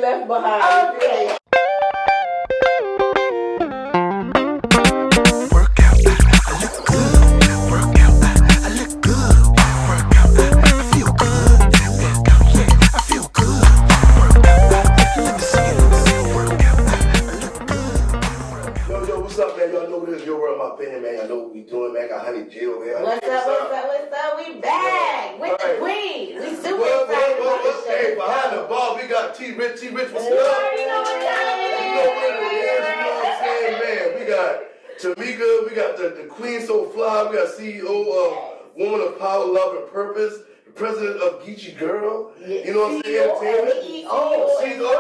left behind. Okay. What's up? We back with the queen. We super excited about this show. Hey, behind the ball, we got T Rich, what's up? You already know what time it is. You know what it is, you know what I'm saying, man. We got Tameka, we got the Queensofly, we got CEO of Woman of Power, Love, and Purpose, the president of Geechee Girl, you know what I'm saying, entertainment, CEO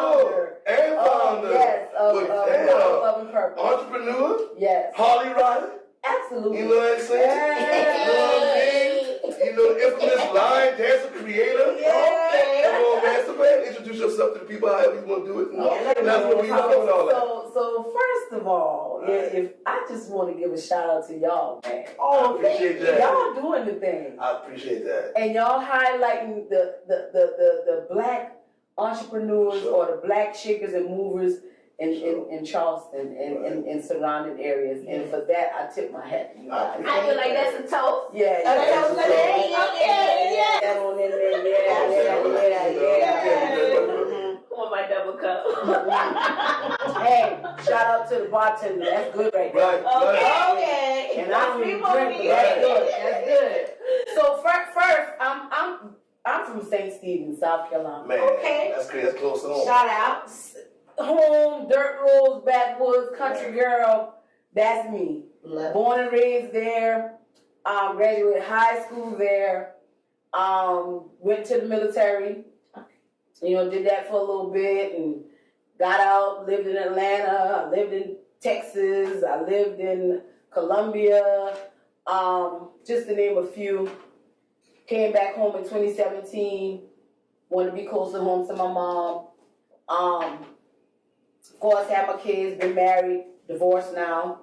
and founder, Yes, of Love and Purpose. entrepreneur, Yes. Harley Rider. Absolutely. You know what I'm saying? You know what I mean? You know, the infamous line dancer creator. Yeah. Come on, man. So, man, introduce yourself to the people however you want to do it. And that's what we talking about all that. So first of all, if I just want to give a shout out to y'all, man. Oh, I appreciate that. Y'all doing the thing. I appreciate that. And y'all highlighting the black entrepreneurs or the black shakers and movers in Charleston and surrounding areas. And for that, I tip my hat to you guys. I feel like that's a toast. Yeah. A toast today. Okay, That on in there. Yeah. Want my double cup. Hey, shout out to the bartender. That's good right there. Right. Okay. And I don't even drink, but that's good. That's good. So first, I'm from St. Stephen, South Carolina. Man, Okay. that's great. That's close to home. Shout out. Home, dirt roads, backwoods, country girl. That's me. Born and raised there. Graduated high school there. Went to the military. You know, did that for a little bit and got out. Lived in Atlanta. I lived in Texas. I lived in Columbia. Just to name a few. Came back home in 2017. Wanted to be closer home to my mom. Of course, had my kids, been married, divorced now,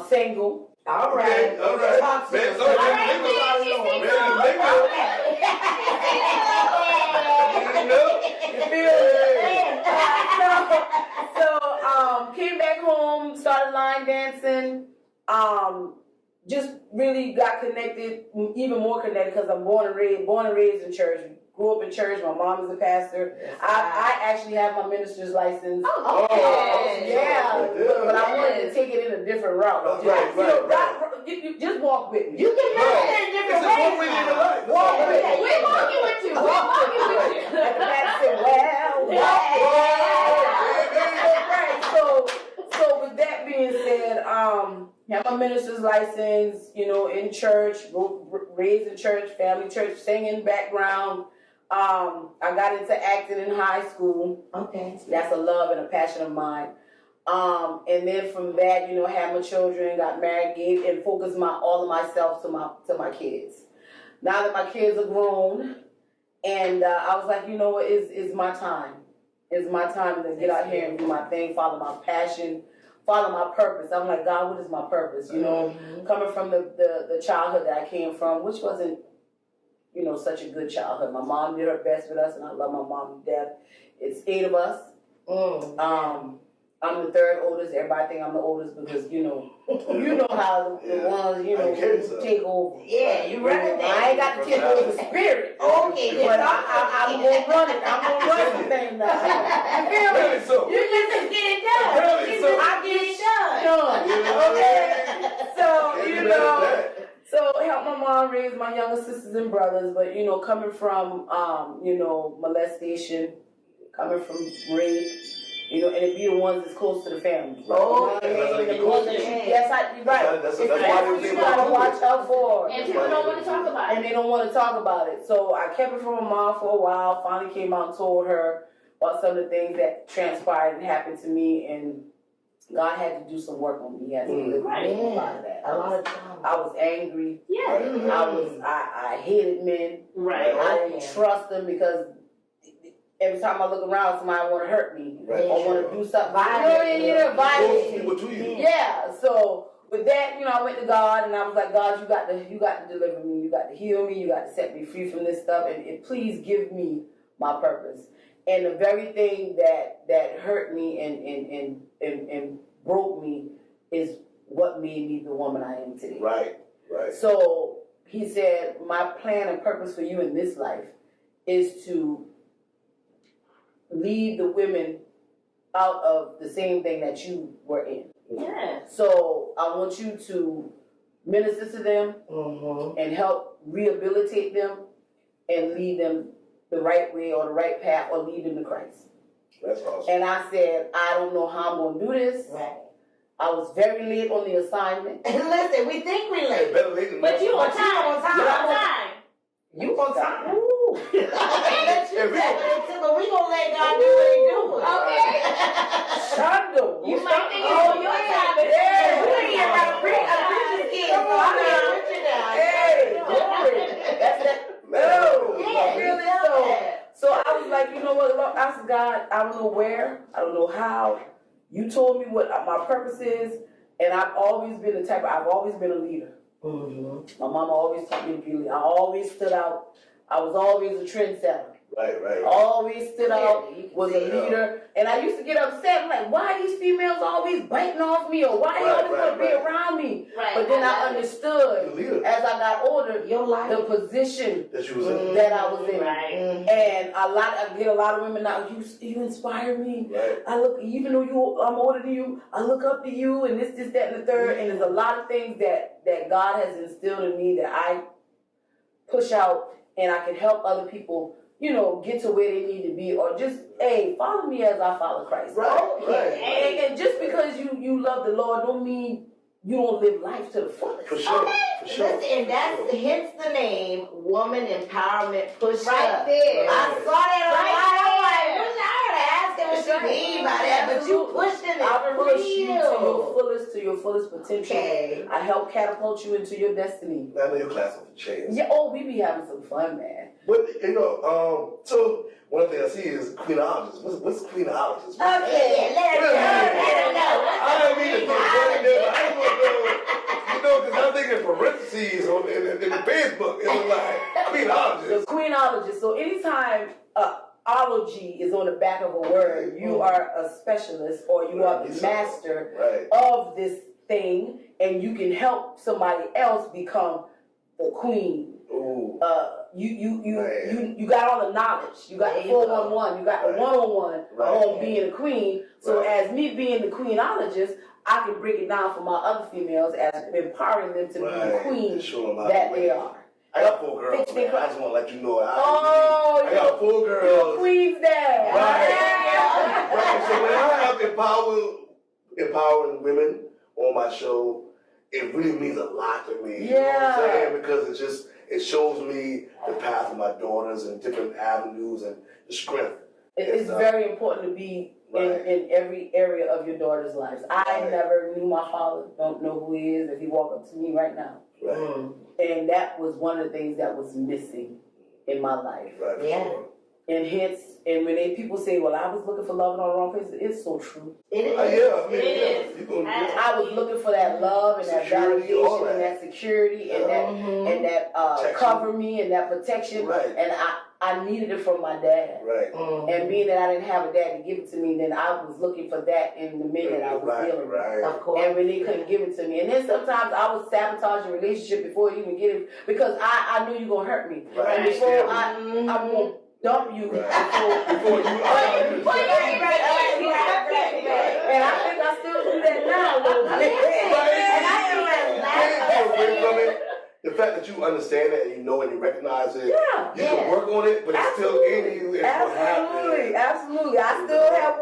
single. All right. Okay, all right. Man, so came back home, started line dancing, just really got connected, even more connected because I'm born and raised in church. Grew up in church. My mom is a pastor. I actually have my minister's license. Yeah. But I wanted to take it in a different route. You just walk with me. You can manage it in different ways. Walk with me. We're walking with you. And the pastor said, So with that being said, have my minister's license, you know, in church, raised in church, family church, singing background. I got into acting in high school. Okay. That's a love and a passion of mine. And then from that, you know, had my children, got married, gave and focused all of myself to my kids. Now that my kids are grown, and I was like, you know what, it's my time. It's my time to get out here and do my thing, follow my passion, follow my purpose. I'm like, God, what is my purpose? You know, coming from the childhood that I came from, which wasn't, you know, such a good childhood. My mom did her best with us, and I love my mom to death. It's 8 of us. I'm the third oldest. Everybody think I'm the oldest because, you know how the ones, you know, take over. Yeah, you run it there. I ain't got to take over the spirit. Okay, But I'm going to run it. I'm going to run the thing now. You feel me? Really so. You just get it done. Really so. I get it done. Okay. So, you know. So help my mom raise my younger sisters and brothers, but you know, coming from you know, molestation, coming from rape, you know, and it be the ones that's close to the family. Oh, yes, you're right. That's you gotta watch out for. And people don't want to talk about it. And they don't want to talk about it. So I kept it from my mom for a while. Finally came out and told her about some of the things that transpired and happened to me, and God had to do some work on me. He had to deliver me from a lot of that. A lot of times. I was angry. Yeah. I hated men. Right. I didn't trust them because every time I look around, somebody want to hurt me or want to do something violent. Yeah. So with that, you know, I went to God and I was like, God, you got to deliver me. You got to heal me. You got to set me free from this stuff. And please give me my purpose. And the very thing that hurt me and broke me is what made me the woman I am today. Right. So he said, my plan and purpose for you in this life is to lead the women out of the same thing that you were in. Yeah. So I want you to minister to them and help rehabilitate them and lead them the right way or the right path or lead them to Christ. That's awesome. And I said, I don't know how I'm going to do this. Right. I was very late on the assignment. Listen, we think we late. Better late than But you on never. time. You on time. You on time. I can't let you tell it, but we gonna let God do what he do. Okay. Shondo. You might think it's on your time, but we ain't here about a preacher's kid. So I'm not preaching now. Hey, glory. That's that. No. Yeah, Really so I was like, you know what? Lord, I said, God, I don't know where. I don't know how. You told me what my purpose is. And I've always been I've always been a leader. My mama always taught me to be a leader. I always stood out. I was always a trendsetter. Right. Always stood out, was a Yeah. leader. And I used to get upset. I'm like, why are these females always biting off me? Or why they always want to be around me? Right. But then I understood You're a leader. as I got older, Your life. the position That you was in. that I was in. Right. And I get a lot of women now, you inspire me. Right. I look, even though I'm older than you, I look up to you and this, that, and the third. And there's a lot of things that God has instilled in me that I push out and I can help other people, get to where they need to be, or just, hey, follow me as I follow Christ. Right. And just because you love the Lord don't mean you don't live life to the fullest. For sure. Okay. For sure. Listen, and that's hence the name Woman Empowerment Push Right Up. there. I saw that Right online. I'm like, I heard her asking what she mean by that, but you pushing it. I will push you real. to your fullest potential. Okay. I help catapult you into your destiny. I know your class will change. Yeah, we be having some fun, man. But so one thing I see is queenologist. What's queenologist? Okay, let her know. I didn't mean to put that in there, but I just want to know, because I'm thinking parentheses in the Facebook. It was like queenologist. The queenologist. So anytime ology is on the back of a word, you are a specialist or you are the master of this thing, and you can help somebody else become the queen. Ooh. You got all the knowledge. You got the 411. You got the 101 on being a queen. So as me being the queenologist, I can break it down for my other females as empowering them to be the queen that they are. I got 4 girls, man. I just want to let you know. I you're got 4 girls. queen's dad. Right. So when I have empowering women on my show, it really means a lot to me. You know what I'm saying? Because it shows me the path of my daughters and different avenues and the strength. It's very important to be in every area of your daughter's lives. I never knew my father, don't know who he is if he walked up to me right now. Right. And that was one of the things that was missing in my life. Right. Yeah. And hence, and when people say, well, I was looking for love in all the wrong places, it's so true. It is. I was looking for that love and that Security, validation and that security and that cover me and that protection. Right. And I needed it from my dad. Right. And being that I didn't have a dad to give it to me, then I was looking for that in the men that I was dealing with. Right. Of course. And when they couldn't give it to me. And then sometimes I would sabotage a relationship before you even get it because I knew you were going to hurt me. Right. And before I'm going to dump you before you and I think I still do that now a little bit. And I feel like the fact that you understand it and you know and you recognize it, you can work on it, but it's still in you. Absolutely. I still have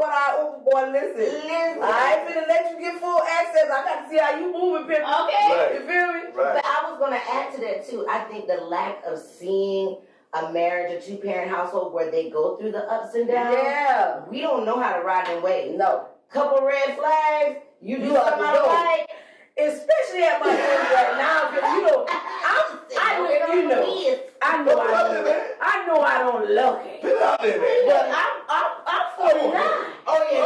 what listen. I ain't finna let you get full access. I got to see how you moving, people. Okay. You feel me? Right. But I was going to add to that too. I think the lack of seeing a marriage, a 2-parent household where they go through the ups and downs. Yeah. We don't know how to ride them waves. No. Couple red flags. You do something out of like. Especially at my age right now, because I know I don't look it. Put it out there, man. But I'm 49. Oh yeah.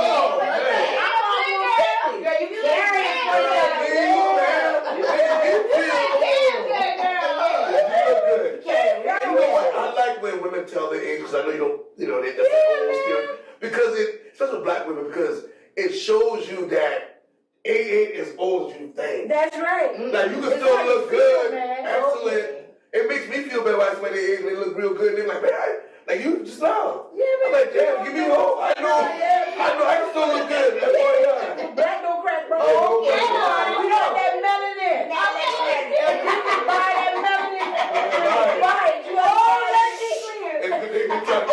Oh, Girl, you carry I like when women tell their age, because I know you because especially black women, because it shows you that it ain't as old as you think. That's right. Like you can It's still how you look feel, good, man. excellent. It makes me feel better when I see they age and they look real good. And they're like, man, like you just now. Yeah, I'm like, damn, give me hope. I know, I can still look good. That's all I got. Black don't crack, bro. Oh, okay. We got that melanin. If you can buy that melanin, buy it. You let's be clear. And they try to.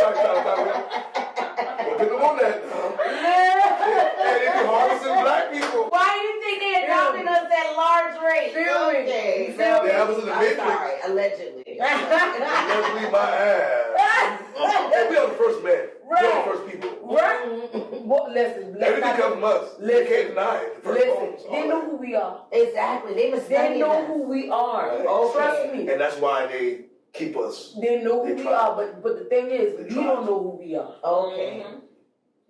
Well, get them on that now. And they be harvesting black people. Why do you think they adopted us at large rate? Okay. That was in the I'm Matrix. sorry, allegedly. Allegedly my ass. And we are the first man. We are the first people. Right? Well, listen. Everything comes from us. Listen. You can't deny it. The first homes, Listen. They know who we are. Exactly. They must They know who we are. Right. Trust me. And that's why they keep us. They know who They we try. are. But the thing is, They we try. don't know who we are. Okay.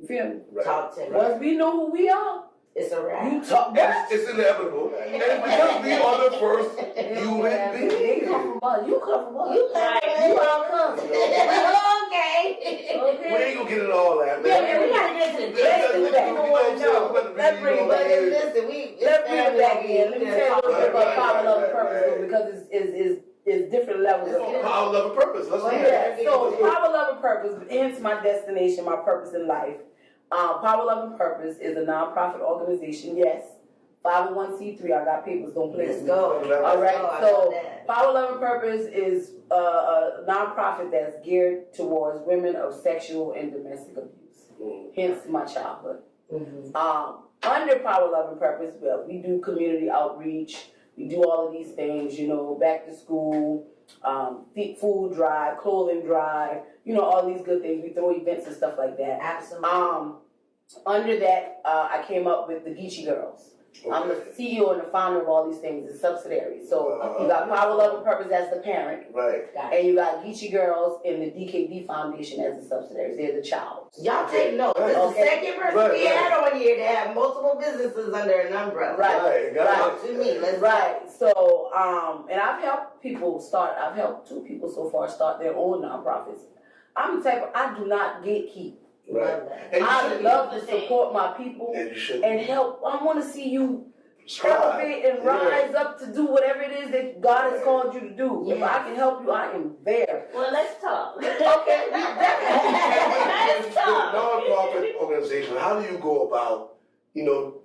You feel me? Right. Talk to me. Once we know who we are, It's a wrap. you talk And back. it's inevitable. And it's because we are the first human They beings. come from us. You come from us. You come from You us. all come. Okay. We ain't gonna get into all that, man. Yeah, we gotta get to the Let's chase. do that. People want to know. Let's bring it back in. Listen, Let's bring it back in. Let me tell you a little bit about power, love, and purpose, though, because it's different levels of it. Power, love, and purpose. Let's do Yeah, that. so power, love, and purpose, hence my destination, my purpose in life. Power, Love, and Purpose is a nonprofit organization, yes. 501c3, I got papers, don't play. Let's go. All right, I so love that. Power, Love, and Purpose is a nonprofit that's geared towards women of sexual and domestic abuse, hence my childhood. Under Power, Love, and Purpose, well, we do community outreach, we do all of these things, you know, back to school, food drive, clothing drive, you know, all these good things. We throw events and stuff like that. Absolutely. Under that, I came up with the Geechee Girls. I'm the CEO and the founder of all these things, the subsidiaries. So you got Power, Love, and Purpose as the parent, Right. and you got Geechee Girls and the DKD Foundation as the subsidiaries. They're the child. Y'all take note. This is the second person we had on here to have multiple businesses under an umbrella. Right. Talk to me. Let's Right. So, and I've helped I've helped 2 people so far start their own nonprofits. I'm the type of, I do not gatekeep. Right. And you I should love to support my people And you should and help. I want to see you strive. elevate and rise up to do whatever it is that God has called you to do. If I can help you, I am there. Well, let's talk. Okay, we definitely. Let's talk. Nonprofit organization. How do you go about, you know,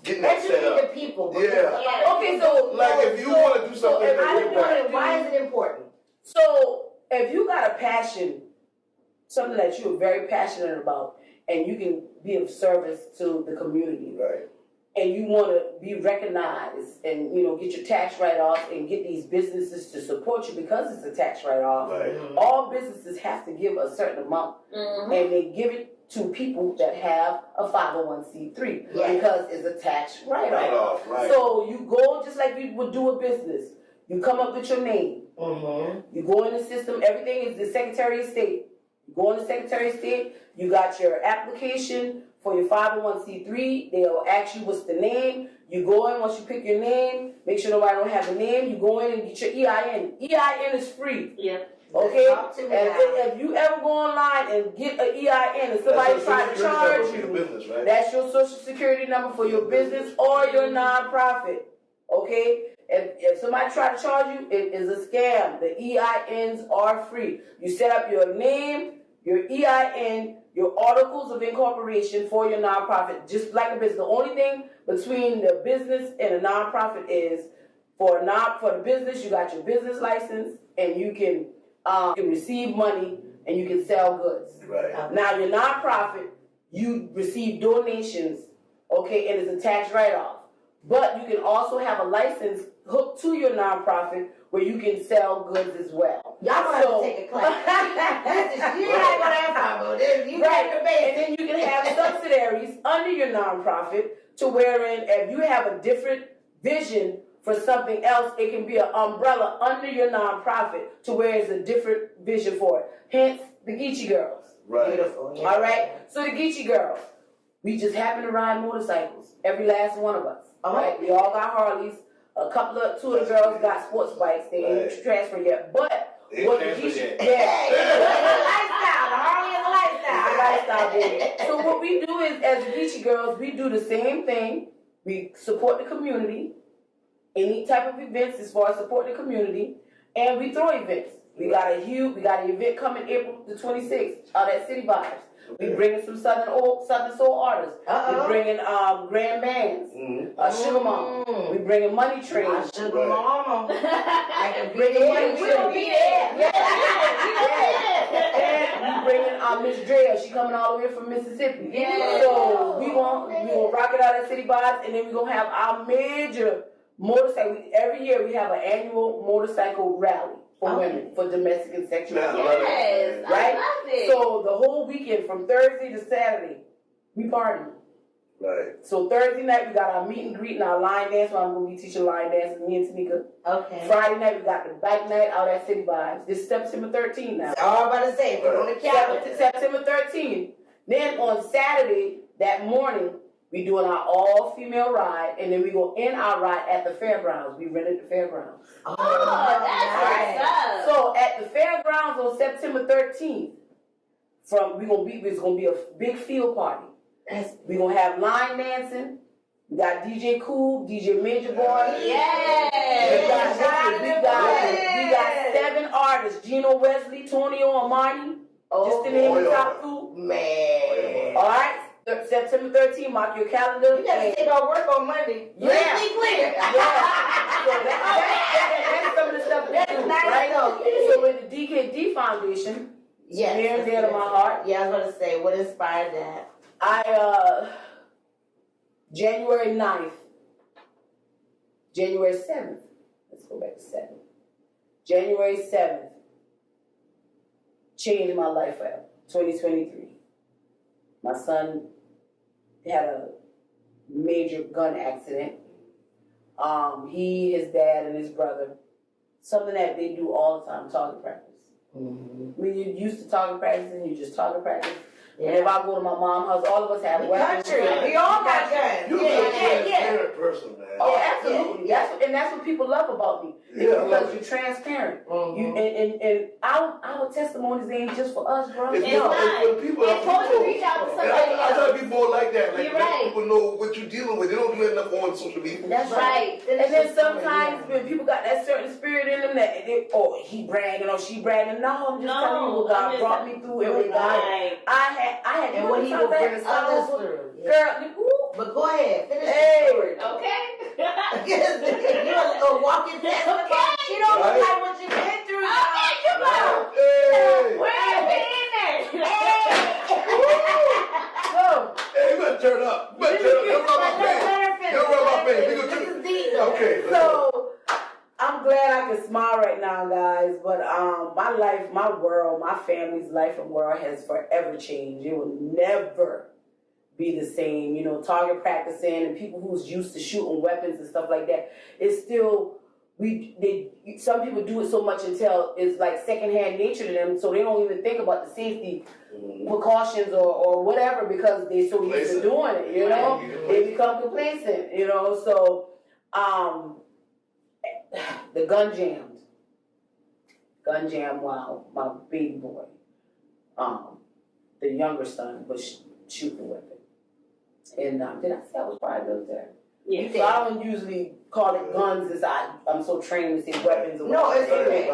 getting that set educate up? the people. Yeah. Okay, so Like if you want to do something, if How that you you doing it? Why is it important? So if you got a passion, something that you're very passionate about, and you can be of service to the community, right. and you want to be recognized, and you know, get your tax write-off, and get these businesses to support you because it's a tax write-off. Right. All businesses have to give a certain amount, and they give it to people that have a 501c3 Yes. because it's a tax write-off. Write-off, right. So you go just like you would do a business. You come up with your name. You go in the system. Everything is the Secretary of State. You go in the Secretary of State. You got your application for your 501c3. They'll ask you what's the name. You go in. Once you pick your name, make sure nobody don't have the name. You go in and get your EIN. EIN is free. Yeah. Okay? Talk to me And now. if you ever go online and get an EIN and somebody That's try your to social charge security number for your you, business, right? that's your social security number for your business or your nonprofit. Okay? If somebody try to charge you, it is a scam. The EINs are free. You set up your name, your EIN, your articles of incorporation for your nonprofit, just like a business. The only thing between the business and a nonprofit is for the business, you got your business license, and you can receive money and you can sell goods. Right. Now your nonprofit, you receive donations, okay, and it's a tax write-off. But you can also have a license hooked to your nonprofit where you can sell goods as well. Y'all gonna have to take a class. You're not gonna have fun, but you Right, got the and basics. then you can have subsidiaries under your nonprofit to wherein if you have a different vision for something else, it can be an umbrella under your nonprofit to where it's a different vision for it. Hence, the Geechee Girls. Right. Beautiful. Yeah. All right? So the Geechee Girls, we just happen to ride motorcycles, every last one of us. Oh. Right? We all got Harleys. Two of the girls got sports bikes. They ain't transferred yet. But They what the ain't transferred Geechee, yet. yeah. It's a lifestyle. The Harley is a lifestyle. I lifestyle, baby. So what we do is, as Geechee girls, we do the same thing. We support the community, any type of events as far as supporting the community, and we throw events. We got an event coming April the 26th out at City Vibes. We bringing some Southern Soul artists. We bringing grand bands, Sugar Mama. We bringing Money Train. Sugar Mama. I can bring Money Train. We gonna be there. And we bringing Miss Drea. She coming all the way from Mississippi. Yeah. So we gonna rock it out at City Vibes, and then we gonna have our major motorcycle. Every year we have an annual motorcycle rally for women for domestic and sexual. Yes, right? I love it. So the whole weekend from Thursday to Saturday, we party. Right. So Thursday night we got our meet and greet and our line dance. Where I'm gonna be teaching line dance with me and Tameka. Okay. Friday night we got the bike night out at City Vibes. This is September 13th now. All I'm about to say, put on the calendar. September 13th. Then on Saturday that morning, we doing our all-female ride, and then we go in our ride at the fairgrounds. We rented the fairgrounds. Oh, that's what's up. So at the fairgrounds on September 13th, it's gonna be a big field party. We gonna have line dancing. We got DJ Cool, DJ Major Boy. Yes. We got 7 artists: Gino Wesley, Tonio Amani. Just to name the top 2. Man. All right. September 13th, mark your calendar. You gotta take our work on Monday. Yeah. Let's be clear. Yeah. So that's some of the stuff that we do, nice, right? though. So with the DKD Foundation, Yes. near and dear to my heart. Yeah, I was gonna say, what inspired that? January 9th, January 7th, let's go back to 7th. January 7th changed my life forever, 2023. My son had a major gun accident. He, his dad, and his brother, something that they do all the time, target practice. When you're used to target practice and you just target practice. And if I go to my mom's house, all of us have weapons. Country. We all got guns. You're a transparent person, man. Oh, absolutely. That's what people love about me. Yeah, Because you're transparent. You and our testimonies ain't just for us, bro. It's It's not. not. It's for the people. It's supposed to reach out to somebody I try to else. be more like that. Like, You're let right. people know what you're dealing with. They don't do enough on social media. That's Right. And then sometimes when people got that certain spirit in them that he bragging or she bragging. No, I'm just telling you what God brought me through and what God I had And what he will bring others through. Girl, But go ahead, finish the hey. story. Okay. You're a walking testament. Okay. You don't look like what you've been through. Okay, come on. Hey! Where have you been there? So, Hey, you better turn up. You better turn up. Don't rub my face. Don't rub my face. We gonna This do is deep though. Okay. So I'm glad I can smile right now, guys. But my life, my world, my family's life and world has forever changed. It will never be the same. You know, target practicing and people who's used to shooting weapons and stuff like that. It's still some people do it so much until it's like secondhand nature to them, so they don't even think about the safety precautions or whatever because they're so used to doing it. You know, they become complacent. You know, so the gun jammed while my baby boy, the younger son, was shooting the weapon. And did I say I was prior military? Yeah. So I don't usually call it guns as I'm so trained to say weapons or No, whatever. it's okay.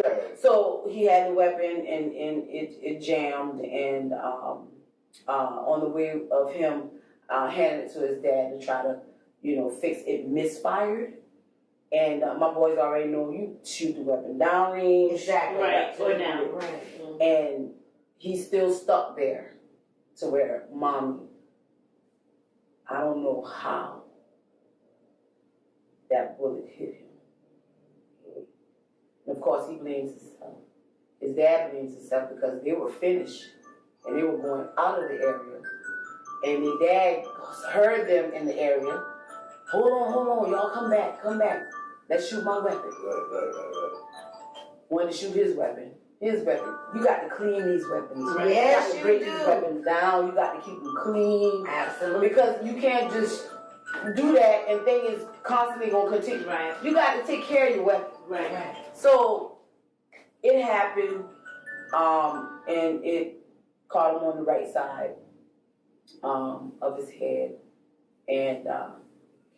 Right. So he had the weapon and it jammed and on the way of him handing it to his dad to try to, fix it, misfired. And my boys already know you shoot the weapon downrange. Exactly. Right. Or down. Right. And he's still stuck there to where mommy, I don't know how that bullet hit him. And of course, he blames himself. His dad blames himself because they were finished and they were going out of the area. And their dad heard them in the area. Hold on, y'all come back. Let's shoot my weapon. Right. Wanted to shoot his weapon. You got to clean these weapons. Right? Yes, you got to break you these do. weapons down. You got to keep them clean. Absolutely. Because you can't just do that and think it's constantly going to continue. Right. You got to take care of your weapon. Right. So it happened, and caught him on the right side of his head and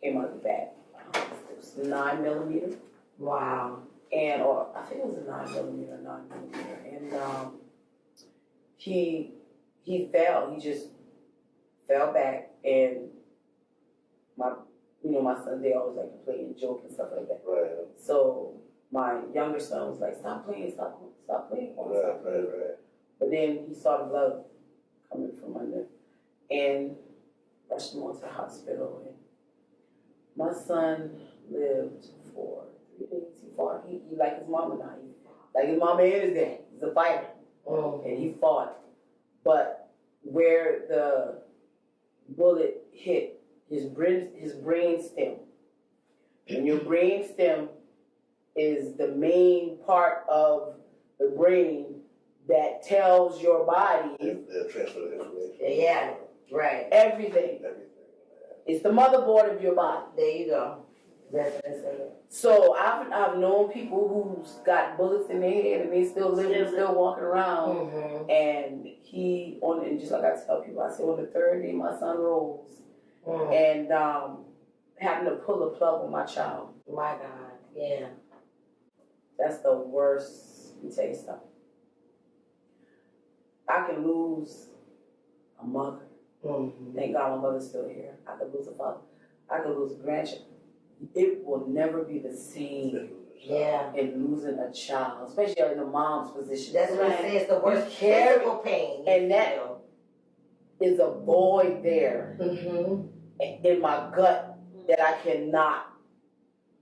came out the back. It was 9mm. Wow. And, or I think it was a 9mm, and he fell. He just fell back, and my son, they always like to play and joke and stuff like that. Right. So my younger son was like, "Stop playing, stop playing." Right. But then he saw the blood coming from under, and rushed him on to the hospital. And my son lived for 3 days. He fought. He like his mama now. Like his mama and his dad. He's a fighter. And he fought. But where the bullet hit his brain stem, and your brain stem is the main part of the brain that tells your body They'll transfer the information. Yeah, right. everything. It's the motherboard of your body. There you go. That's what I said. So I've known people who's got bullets in their head and they still living, still walking around. Mm-hmm. And and just like I tell people, I said on the third day my son rose and happened to pull a plug on my child. My God, yeah. That's the worst. Let me tell you something. I can lose a mother. Mm-hmm. Thank God my mother's still here. I could lose a father. I could lose a grandchild. It will never be the same Yeah. in losing a child, especially in a mom's position. That's what I say. It's the worst carry- physical pain. and that is a void there Mm-hmm. in my gut that I cannot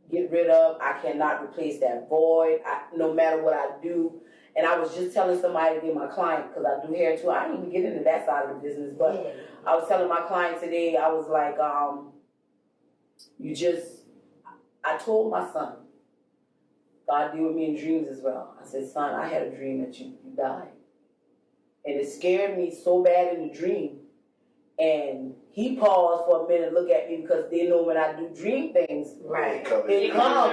get rid of. I cannot replace that void. No matter what I do. And I was just telling somebody, my client, because I do hair too. I didn't even get into that side of the business, but I was telling my client today, I was like, I told my son, God deal with me in dreams as well. I said, son, I had a dream that you died. And it scared me so bad in the dream. And he paused for a minute and looked at me because they know when I do dream things, Right. it comes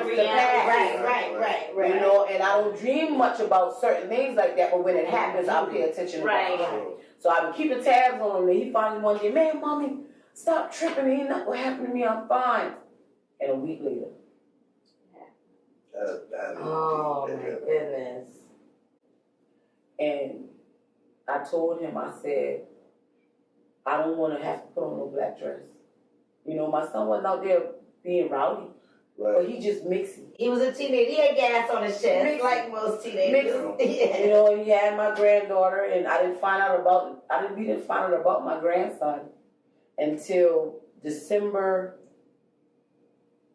to pass. Right. You know, and I don't dream much about certain things like that, but when it happens, I'll pay attention to Right. it. So I've been keeping tabs on him, and he finally one day, man, mommy, stop tripping, ain't nothing what happened to me, I'm fine. And a week later. Oh my goodness. And I told him, I said, I don't want to have to put on no black dress. You know, my son wasn't out there being rowdy, but he just mixy. He was a teenager. He had gas on his chest, Mixy. like most teenagers. You know, he had my granddaughter, and we didn't find out about my grandson until December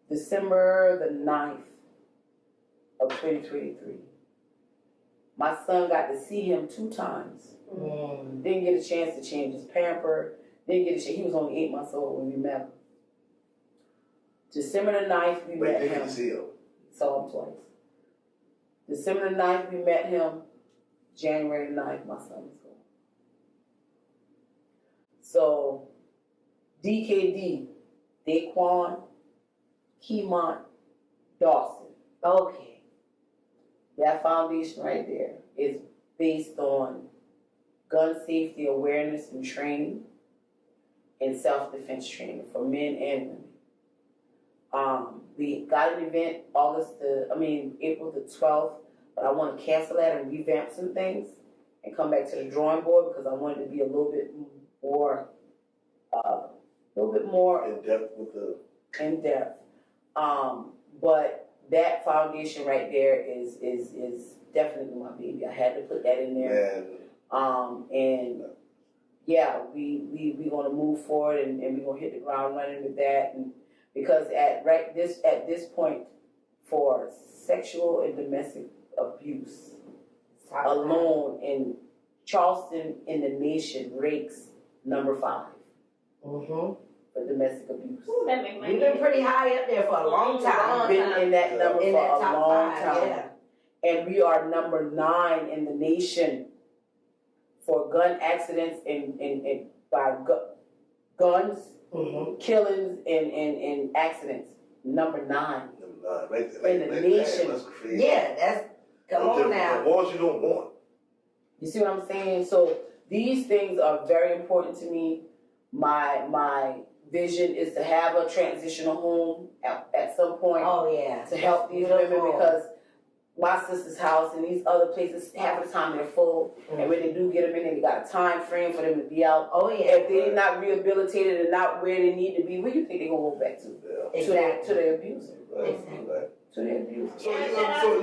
the 9th of 2023. My son got to see him 2 times. Didn't get a chance to change his pamper. He was only 8 months old when we met him. December the 9th, we met him. You see him? Saw him twice. December the 9th, we met him. January the 9th, my son was gone. So, DKD, Daquan Keymont Dawson. Okay. That foundation right there is based on gun safety awareness and training and self-defense training for men and women. We got an event April the 12th, but I want to cancel that and revamp some things and come back to the drawing board because I want it to be a little bit more In depth with the. in depth. But that foundation right there is definitely my baby. I had to put that in there. And yeah, we gonna move forward and we gonna hit the ground running with that. And because at this point, for sexual and domestic abuse alone in Charleston in the nation ranks number 5 for domestic abuse. Ooh, that make my You've been pretty high up there for a long time. Been in that number In for that a top long 5, time. yeah. And we are number 9 in the nation for gun accidents and by guns, killings, and accidents. Number 9 in the nation. That's crazy. Yeah, come on now. The wars you don't want. You see what I'm saying? So These things are very important to me. My vision is to have a transitional home at some point Oh yeah. to help these Beautiful. women, because my sister's house and these other places, half the time they're full, and when they do get them in, they got a time frame for them to be out. Oh yeah. If they're not rehabilitated and not where they need to be, where do you think they're gonna go back to? Yeah. Exactly. To their abuser. Right. Exactly. Right. To their abuser. So you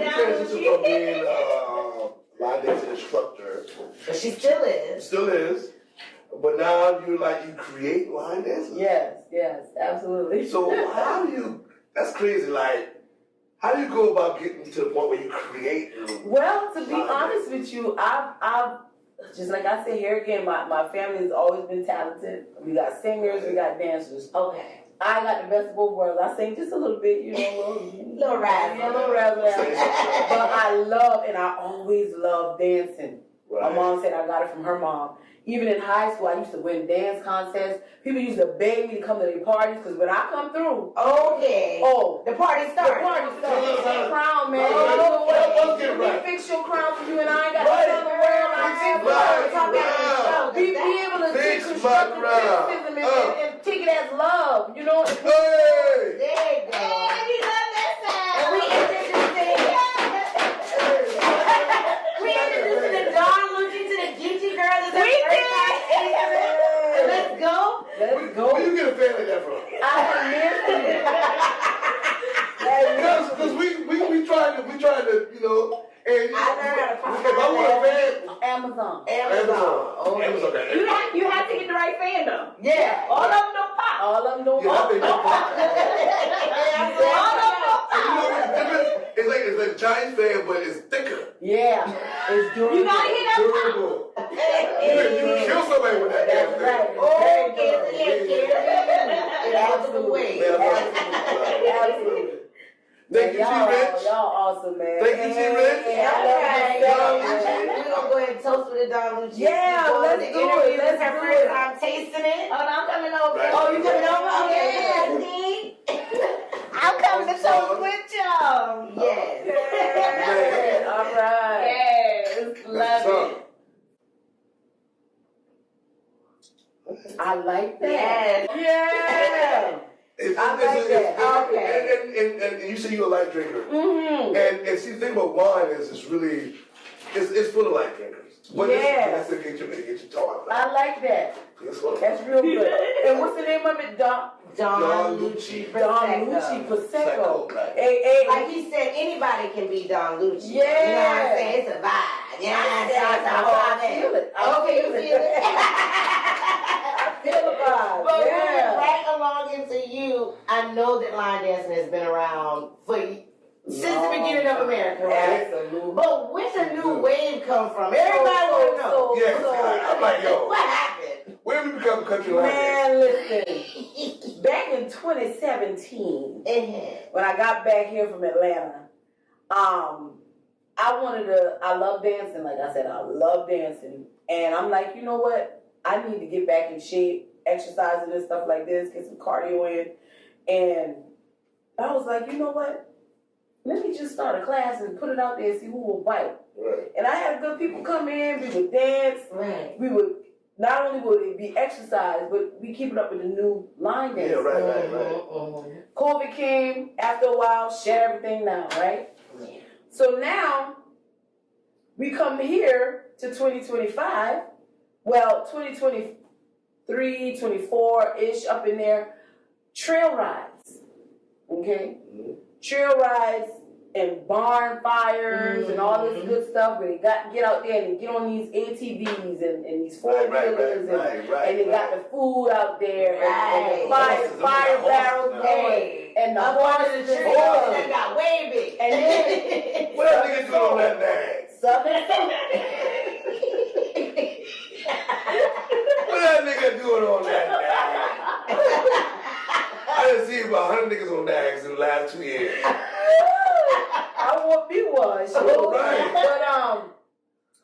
transitioned from being line dancing instructor, But she still is. still is, but now you create line dances. Yes, absolutely. So how do you? That's crazy. Like, how do you go about getting to the point where you create? Well, to be honest with you, I've just like I said here again, my family has always been talented. We got singers, we got dancers. Okay. I got the best of both worlds. I sing just a little bit, you know, Little razzle. yeah, a little razzle. But I love, and I always love dancing. My mom said I got it from her mom. Even in high school, I used to win dance contests. People used to beg me to come to their parties, because when I come through, Okay. oh, The party the started. party starts. That crown, man. Oh, You know what? let's get it Let me right. fix your crown for you, and I ain't got to Right. tell the world I Fix have it right. talk Right. about be able to take Fix my constructive crown. criticism and take it as love, you know? Hey! There you go. Hey, we love that sound. And we introducing we introducing the Don Lucci to the Geechee girl. Is that We the first did. time? Let's go. Let's go. Where you get a fan like that from? I have Because we trying to, you know, and I learned how to pop if I want a fan, Amazon. Amazon. Amazon. You have to get the right fan though. Yeah. All of them don't pop. All of them don't Yeah, that thing don't pop. All of them don't And you know pop. what the difference? It's like a Giants fan, but it's thicker. Yeah, it's durable. You gotta hear that pop. Durable. You can kill somebody with that damn That's thing. right. Oh, Very get durable. it. In multiple ways. Absolutely. Thank you, y'all, T-Rich. y'all awesome, man. Thank you, T-Rich. Yeah, I Okay. love you, We're man. gonna go ahead and toast with the Don Lucci. Yeah, Before let's the do interview. it. Let's It's her do first it. time tasting it. Oh, no, I'm coming over. Right. Oh, you coming over? Okay. Yeah. See? I'm coming to toast with y'all. Yes. Yeah, all right. Yes, love it. I like that. Yes. Yeah. I like that. Okay. And you say you're a light drinker. Mm-hmm. And see, the thing about wine is it's really, it's full of light drinkers. But Yeah. that's to get you talking. I like that. That's what That's real good. And what's the name of it? Don Don Lucci Don Prosecco. Lucci Prosecco. Right. Hey, Like he said, anybody can be Don Lucci. Yeah. You know what I'm saying? It's a vibe. You know what I'm saying? It's a I feel it. I Okay, you feel feel it? I feel the vibe. But moving Yeah. right along into you, I know that line dancing has been around since the beginning of America, right? Absolutely. But where's the new wave come from? Everybody want to know. Yeah, I'm like, yo, What happened? where did we become a country like this? Man, listen. Back in 2017, Mhm. when I got back here from Atlanta, I love dancing. Like I said, I love dancing. And I'm like, you know what? I need to get back in shape, exercising and stuff like this, get some cardio in. And I was like, you know what? Let me just start a class and put it out there and see who will bite. Right. And I had good people come in, we would dance, Right. we would, not only would it be exercise, but we keep it up with the new line dance. Yeah, right. Mhm. COVID came, after a while, shut everything down, right? Yeah. So now, we come here to 2025, well, 2023, 24-ish, up in there, trail rides, okay? Mhm. Trail rides and barn fires and all this good stuff where they get out there and they get on these ATVs and these four-wheelers and they got the food out there and the fire barrels going Hey, and the up under horses the tree, Oh. that got way big. and then What that nigga doing on that nag? Southern What that nigga doing on that nag? I done seen about 100 niggas on nags in the last 2 years. I want me one, sure. Right. But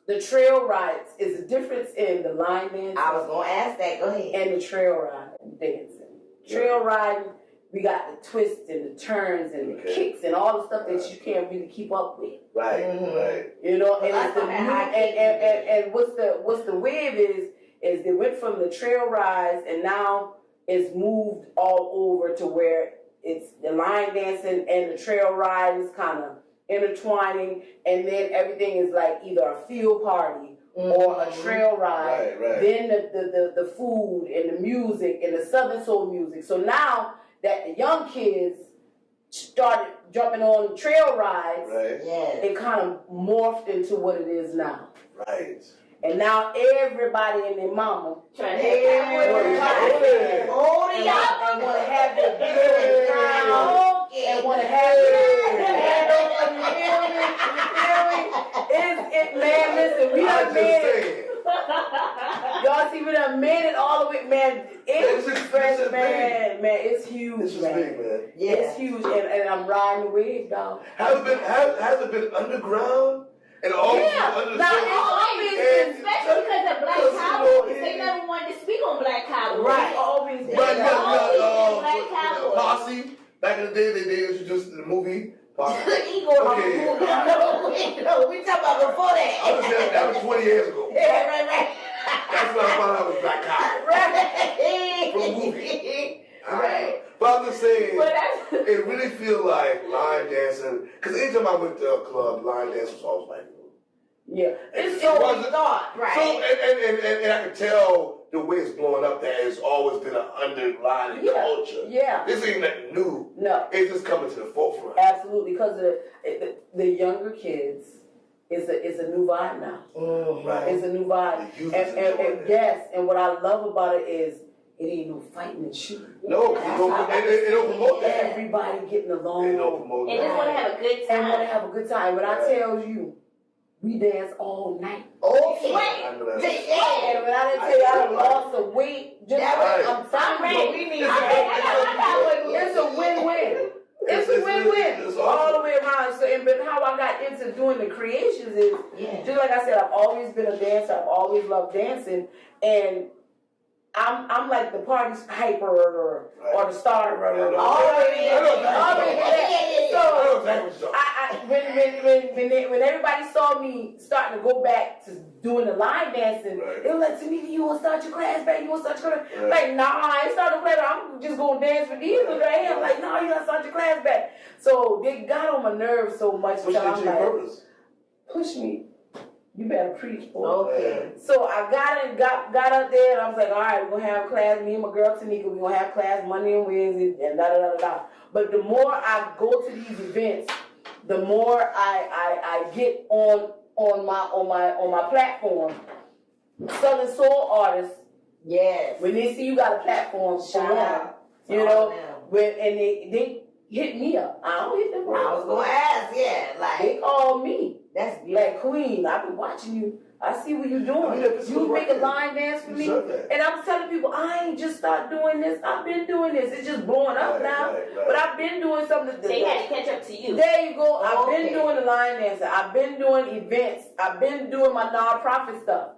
the trail rides is the difference in the line dancing I was gonna ask that. Go ahead. and the trail ride dancing. Trail riding, we got the twists and the turns and the kicks and all the stuff that you can't really keep up with. Right, right. You know, and Well, it's the new, and what's the wave is they went from the trail rides and now it's moved all over to where it's the line dancing and the trail ride is kind of intertwining, and then everything is like either a field party or a trail ride. Right. Then the food and the music and the Southern soul music. So now that the young kids started jumping on trail rides, Right. Yes. it kind of morphed into what it is now. Right. And now everybody and their mama Trying to Yeah. Oh, and y'all. want to have their big crown and want to have their hand on them. You feel me? Man, listen, we I done just made it. saying. Y'all see, we done made it all the way, man. It's This is fresh, big. man. Man, it's huge, This is man. big, man. It's huge, and I'm riding the wave, dog. Has it been underground? And all Yeah. under the Now, surface? it's always been, Especially because of Black Cowboys. They never wanted to speak on Black Cowboys. it's always been. Right, Black yeah, Cowboys. Posse. Back in the day, they introduced the movie Posse. Okay. No, we talking about before that. I was saying that was 20 years ago. Right. That's when I found out it was Black Cowboy. Right. From a movie. Right. But I'm just saying, But that's it really feels like line dancing. Because anytime I went to a club, line dancing was always like. Yeah. It's So we thought, right? So, and I can tell the way it's blowing up that it's always been an underlying culture. Yeah. This ain't nothing new. No. It's just coming to the forefront. Absolutely, because the younger kids is a new vibe now. Right. It's a new vibe. The youth And, is and, enjoying and it. yes, and what I love about it is it ain't no fighting and shooting. No, because it don't promote that. Everybody getting along It don't promote and just that. want to have a good and want to time. have a good time. When I Right. tell you, we dance all night. Okay. I know that. And when I didn't tell you I done lost some weight, just Right. I'm telling you, we need it's a win-win. It's a win-win it's all awesome. the way around. So, but how I got into doing the creations is just like I said, I've always been a dancer. I've always loved dancing, and I'm like the party hyper or the starter or I know already. exactly So what you're talking when everybody saw me starting to go back to doing the line dancing, Right. they were like, Tameka, you want to start your class back? You want to start your class? Right. Like, nah, I ain't starting the class. I'm just going to dance for these right here. I'm like, no, you got to start your class back. So they got on my nerves so much What's until I'm your like, purpose? push me. You better preach, boy. Okay. So I got up there and I was like, all right, we're gonna have class. Me and my girl Tameka, we're gonna have class Monday and Wednesday and da da da da da. But the more I go to these events, the more I get on my platform. Southern soul artists, Yes. when they see you got a platform, Shout shout out. out. You know, them. and they hit me up. I don't hit them I was up. gonna ask, yeah, They like call me. that's beautiful. Like, Queen, I've been watching you. I see what you're doing. I mean, that's You good make a work. line dance for You me. deserve that. And I'm telling people, I ain't just start doing this. I've been doing this. It's just blowing up now. Right. But I've been doing something. They had to catch up to you. There you go. I've Okay. been doing the line dancing. I've been doing events. I've been doing my nonprofit stuff.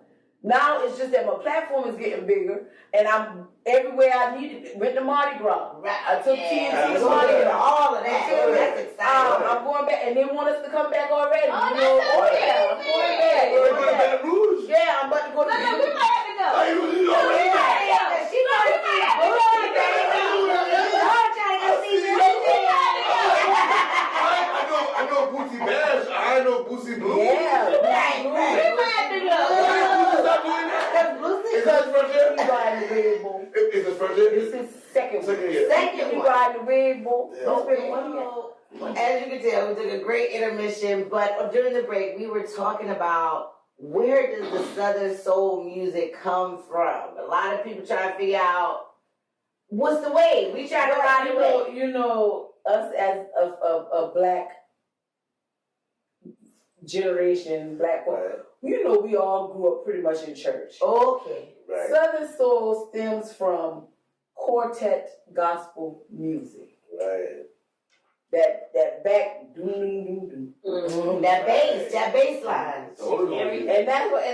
Now it's just that my platform is getting bigger, and I'm everywhere I needed. Went to Mardi Gras. I took TNT to Mardi Gras. all of that. You feel me? That's exciting. I'm going back, and they want us to come back already. Oh, you know? that's Oh okay. yeah, I'm going back. We're Going going to back. Baton Rouge. Yeah, I'm about to go to No, we might have to go. Are you really already there? She might have been I know Bootsy Bash. I know Bootsy Blue. Yeah. We might have to go. Stop doing that. Is that his first He year? riding the wave, boy. Is his first year? This is his second one. Second year. He riding the wave, boy. Yeah. It's been 1 year. As you can tell, we took a great intermission, but during the break, we were talking about where does the Southern soul music come from? A lot of people try to figure out what's the wave. We try to ride the wave. You know, us as a black generation, black folk, Right. you know, we all grew up pretty much in church. Okay. Right. Southern soul stems from quartet gospel music. Right. That back doom doom doom. That bass line. The Holy Ghost. And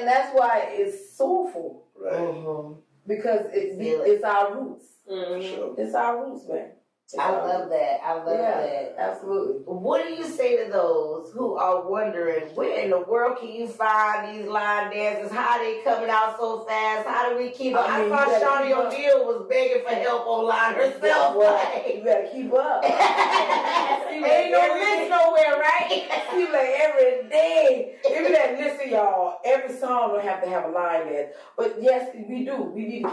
that's why it's soulful, Right. because Feel it. it's our roots. For sure. It's our roots, man. I love that. I love that. Absolutely. What do you say to those who are wondering where in the world can you find these line dancers? How are they coming out so fast? How do we keep up? I saw Shawnee O'Neal was begging for help online herself. You better keep up. Ain't no list nowhere, right? See, like every day, even that listen, y'all. Every song will have to have a line dance. But yes, we do. We need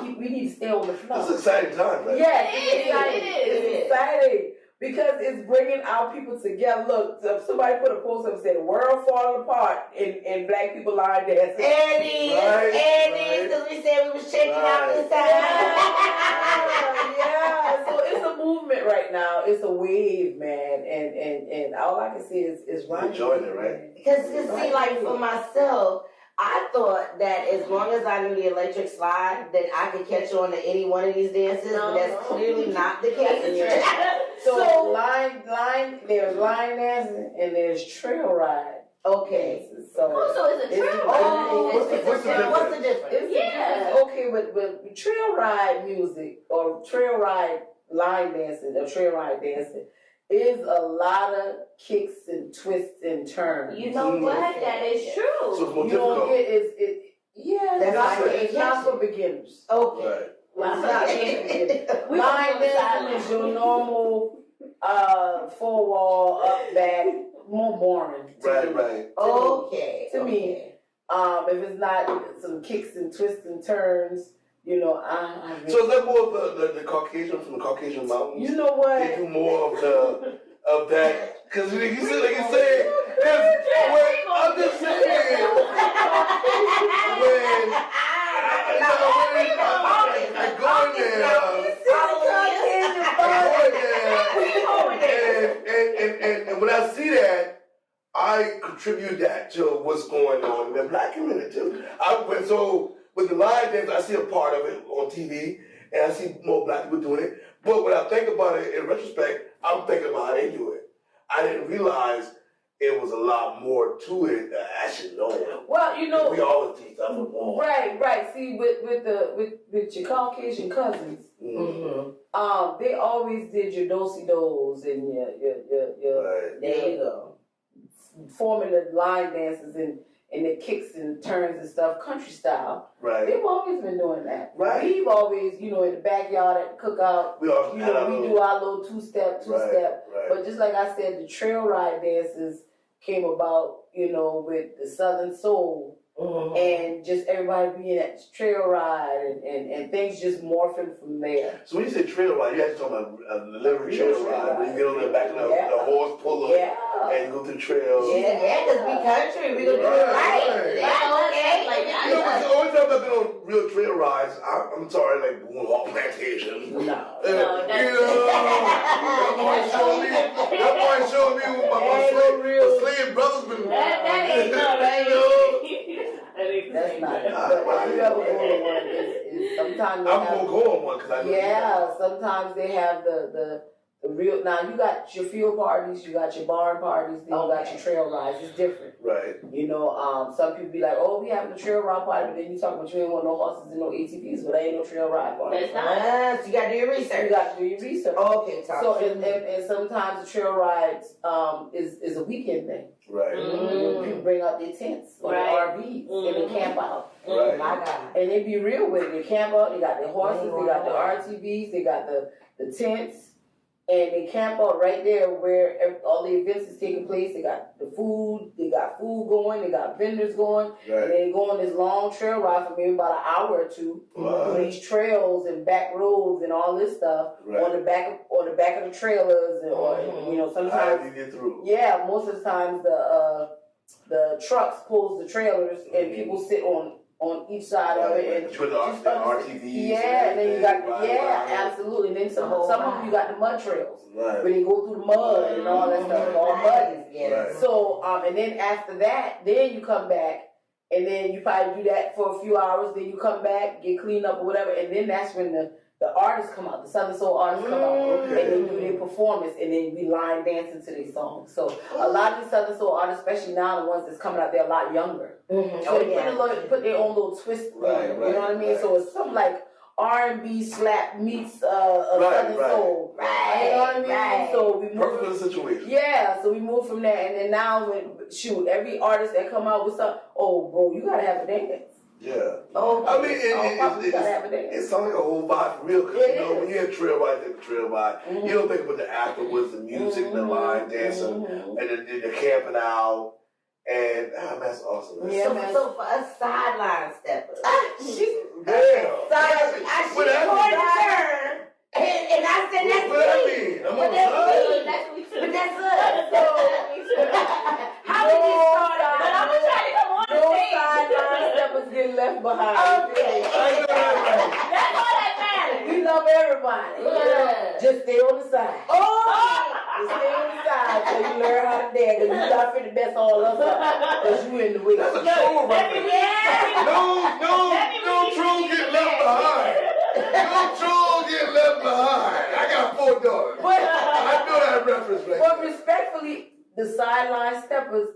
to stay on the flow. It's an exciting time, right? Yes, It is. It's exciting because it's bringing our people together. Look, somebody put a post up and said, "The world falling apart in black people line dancing." Andy, because we said we was checking out this time. Yeah, so it's a movement right now. It's a wave, man, and all I can see is running. Enjoying it, right? Because you see, like for myself, I thought that as long as I knew the electric slide, that I could catch on to any one of these dances, but that's clearly not the case. So there's line dancing and there's trail ride. Okay. So Also, it's a trail. What's the difference? What's the difference? it's okay, but trail ride music or trail ride line dancing or trail ride dancing is a lot of kicks and twists and turns. You know what? That is So true. it's more You don't difficult. get it's not for beginners. Okay. Right. It's not for beginners. We Line gonna go dancing is your normal four wall up back, more boring. To me. Right. Okay. To me. If it's not some kicks and twists and turns, you know, So is that more of the Caucasian from the Caucasian mountains? you know what? They do more of that because you said like you said. Because I'm just saying when I go in there, and when I see that, I contribute that to what's going on in the black community too. So with the line dance, I see a part of it on TV, and I see more black people doing it. But when I think about it in retrospect, I'm thinking about how they do it. I didn't realize it was a lot more to it that I should know. Well, you know, We always teach stuff more. right. See, with your Caucasian cousins, Mm-hmm. they always did your do-si-dos and your Right. There you go. forming the line dances and the kicks and turns and stuff, country style. Right. They've always been doing that. Right. We've always, in the backyard at the cookout, We all we do our little two-step. Right. But just like I said, the trail ride dances came about, with the Southern Soul and just everybody being at the trail ride and things just morphing from there. So when you say trail ride, you have to talk about the literal trail ride. When you get on the back of the horse pull up and you go through the trails. Yeah, because we country, we gonna do it right. But the only time I've been on real trail rides, I'm sorry, like Boone Hall Plantation. No. That boy showed me what my slave brothers been. That ain't That's not it. But if you ever go to one, it's sometimes they I'm have, gonna go on one because I know. yeah, sometimes they have the real. Now you got your field parties, you got your barn parties, then you got your trail rides. It's different. Right. Some people be like, "Oh, we having a trail ride party," but then you talk about you ain't want no horses and no ATVs, but there ain't no trail ride party. That's not. So you gotta do your You research. got to do your research. Okay, talk So to and, me. and sometimes the trail rides is a weekend thing. Right. People bring out their tents or their Right. RVs and they camp out. Right. My God. And they be real with it. They camp out, they got their horses, they got the RTVs, they got the tents, and they camp out right there where all the events is taking place. They got the food, they got food going, they got vendors going, and Right. they go on this long trail ride for maybe about an hour or two Wow. through these trails and back roads and all this stuff Right. on the back of the trailers, or How sometimes. do you get through? Yeah, most of the times the trucks pulls the trailers and people sit on each side of it and With the RTVs. yeah, and then you got right. absolutely. And then some of them you got the mud trails Right. where they go through the mud and all that stuff, all muddy. Right. So and then after that, then you come back and then you probably do that for a few hours. Then you come back, get cleaned up or whatever, and then that's when the artists come out, the Southern Soul artists come out, and they do their performance, and then we line dancing to their songs. So a lot of these Southern Soul artists, especially now the ones that's coming out, they're a lot younger. So they put their own little twist on it, you know what I mean? Right. So it's something like R&B slap meets a Right, Southern right. soul. Right, You know what I mean? right. So we Perfect for moved. the situation. Yeah, so we moved from there, and then now every artist that come out with something, oh bro, you gotta have a dance. Yeah. Oh, I mean, You gotta have a dance. it sounds like a whole vibe for real. Because, It you know, is. when you hear trail ride, think of trail ride. Mhm. You don't think about the afterwards, the music, the line dancing, Mhm. and the camping out. And, man, that's awesome. Man. Yeah, so, man. so for us sideline steppers, Damn. I What that going to mean? turn, and I said that's What that me. mean? I'm But on the that's side. me. That's me too. But that's us. So how we get started? But I'm gonna try to come on No stage. sideline steppers get left behind. Okay. I know that That's all that matters. We love everybody. Yeah. Just stay on the side. Oh. Just stay on the side so you learn how to dance. Cause you not finna mess all us up. Cause you in the way. That's a troll reference. No troll get left behind. No troll get left behind. I got 4 daughters. I know that reference right But there. respectfully, the sideline steppers,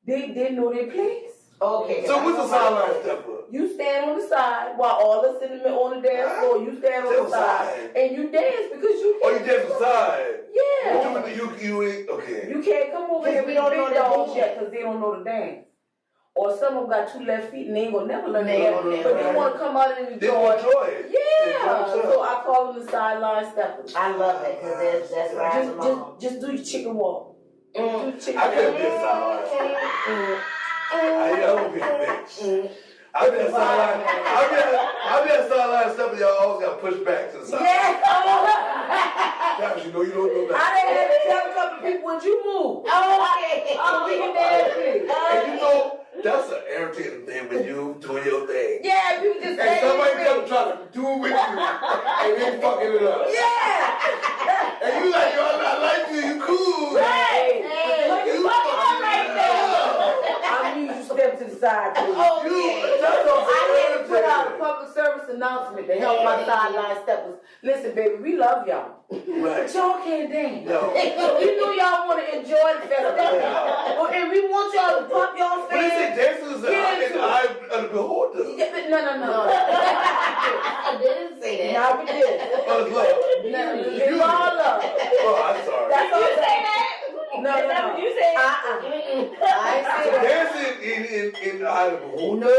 they didn't know their place. Okay. So what's the sideline stepper? You stand on the side while all us in the middle on the dance floor. You stand on the side and you dance because you. Oh, you dance aside. Yeah. But you ain't, okay. You can't come over here with don't the know big the dogs dance. yet because they don't know the dance. Or some of them got 2 left feet and they ain't gonna never learn the They dance. gonna never But they learn. want to come out and They will enjoy. enjoy it. Yeah. So I call them the sideline steppers. I love it because that's right along. Just do your chicken walk. Do your chicken I could have walk. been sideline. I don't be a bitch. I've been a sideline stepper. Y'all always got pushed back to the side. Yeah. Guys, you know you don't know I that. didn't have to tell a couple people when you move. Okay. So we can dance with. And you know, that's an irritating thing when you doing your thing. Yeah, people just And say somebody it. comes trying to do it with you, and then fucking it up. Yeah. And you like, yo, I like you, you cool. Right. You fucking it up. I need you to step to the side, please. You, that's So I had to put out a irritating. public service announcement to help my sideline steppers. Listen, baby, we love y'all. Right. But y'all can't dance. No. So we know y'all want to enjoy the festivities. And we want y'all to pop y'all But they say fans. dancers is in the eye of the beholder. No. I didn't say that. Now we did. Oh, it's love. It's all love. Oh, I'm sorry. That's all You say that. that? No. Is that what you said? I ain't say So that. dancing in the eye of the beholder. No.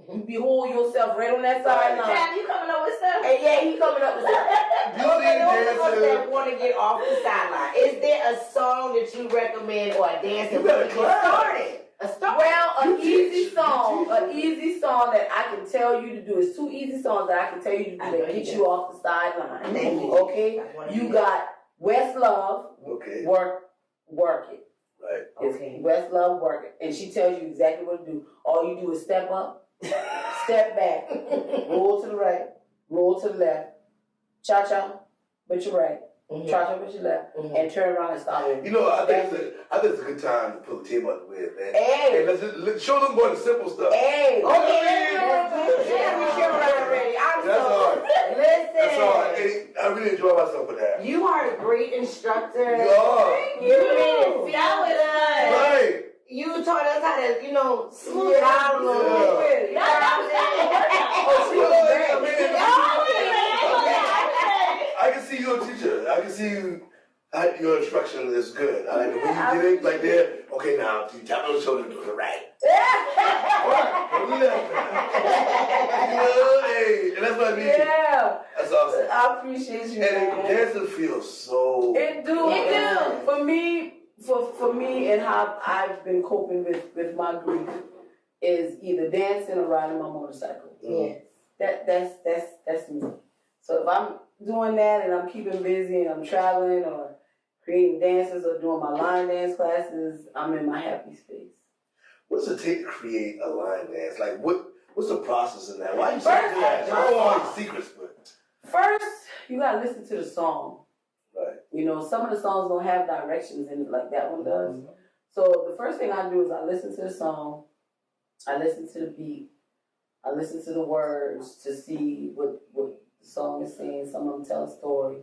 You behold yourself right on that sideline. Sam, you coming up with stuff? And yeah, he coming up with something. Beauty Okay, those of us dancing. that want to get off the sideline, is there a song that you recommend or a dance that You gotta we can clap. get started? A start? Well, You an easy teach. song, You teach. an easy song that I can tell you to do. It's 2 easy songs that I can tell you to do I know that you get do. you off the sideline. Thank you. Okay? I wanna You hear got Westlove, Okay, work it. right. Okay. Westlove, work it. And she tells you exactly what to do. All you do is step up, step back, roll to the right, roll to the left, cha-cha with your right, Mhm. cha-cha with your left, Mhm. and turn around and stop over. You know, I think it's a good time to pull the team out the way, man. Hey, Let's show them more the simple stuff. hey. Okay, Let's do it. yeah, we should already. I'm That's so hard. listen. That's all. Hey, I really enjoy myself with that. You are a great instructor. You are. You made it feel That was good. Right. You taught us how to, smooth it out a little Yeah. bit. You know what I'm saying? Oh, she was great. I can see you're a teacher. I can see you. Your instruction is good. I like it. When you get it like there, okay, now you tap on the shoulder, do it right. Right. Don't do that. You know, hey, and that's what I mean. Yeah, That's awesome. I appreciate you, And man. dancing feels so. It do. For me, and how I've been coping with my grief is either dancing or riding my motorcycle. Yes. That's me. So if I'm doing that and I'm keeping busy and I'm traveling or creating dances or doing my line dance classes, I'm in my happy space. What does it take to create a line dance? Like, what's the process in that? Why you say First, that? I don't know all these secrets, but. First, you gotta listen to the song. Right. You know, some of the songs don't have directions in it like that one does. So the first thing I do is I listen to the song, I listen to the beat, I listen to the words to see what the song is saying. Some of them tell a story.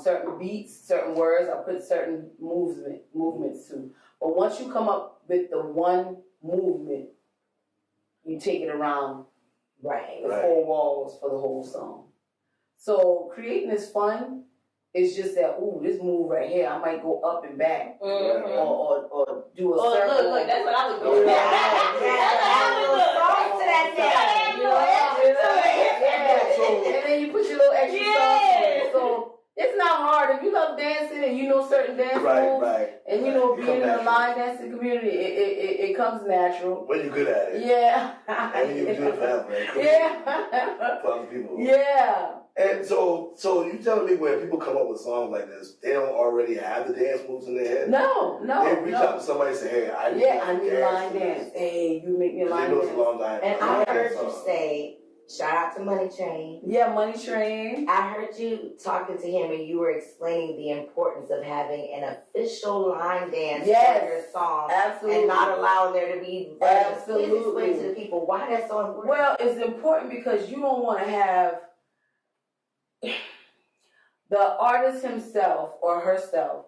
Certain beats, certain words, I put certain movements to. But once you come up with the one movement, you take it around Right. the four walls for the whole song. So creating is fun. It's just that, ooh, this move right here, I might go up and back, or do a circle. Look, that's what I was doing. And then you put your little extra sauce in it. So it's not hard. If you love dancing and you know certain dance moves, and you know being in the line dancing community, it comes natural. When you're good at it. Yeah. And when you do it for help, man. Yeah. For other people. Yeah. And so you telling me when people come up with songs like this, they don't already have the dance moves in their head? No. They reach out to somebody and say, hey, I need a line dance. Hey, you make me a line dance. And I heard you say, shout out to Money Train. Yeah, Money Train. I heard you talking to him and you were explaining the importance of having an official line dance for your song. Absolutely. And not allowing there to be versions. Absolutely. Please explain to the people why that's so important. Well, it's important because you don't want to have the artist himself or herself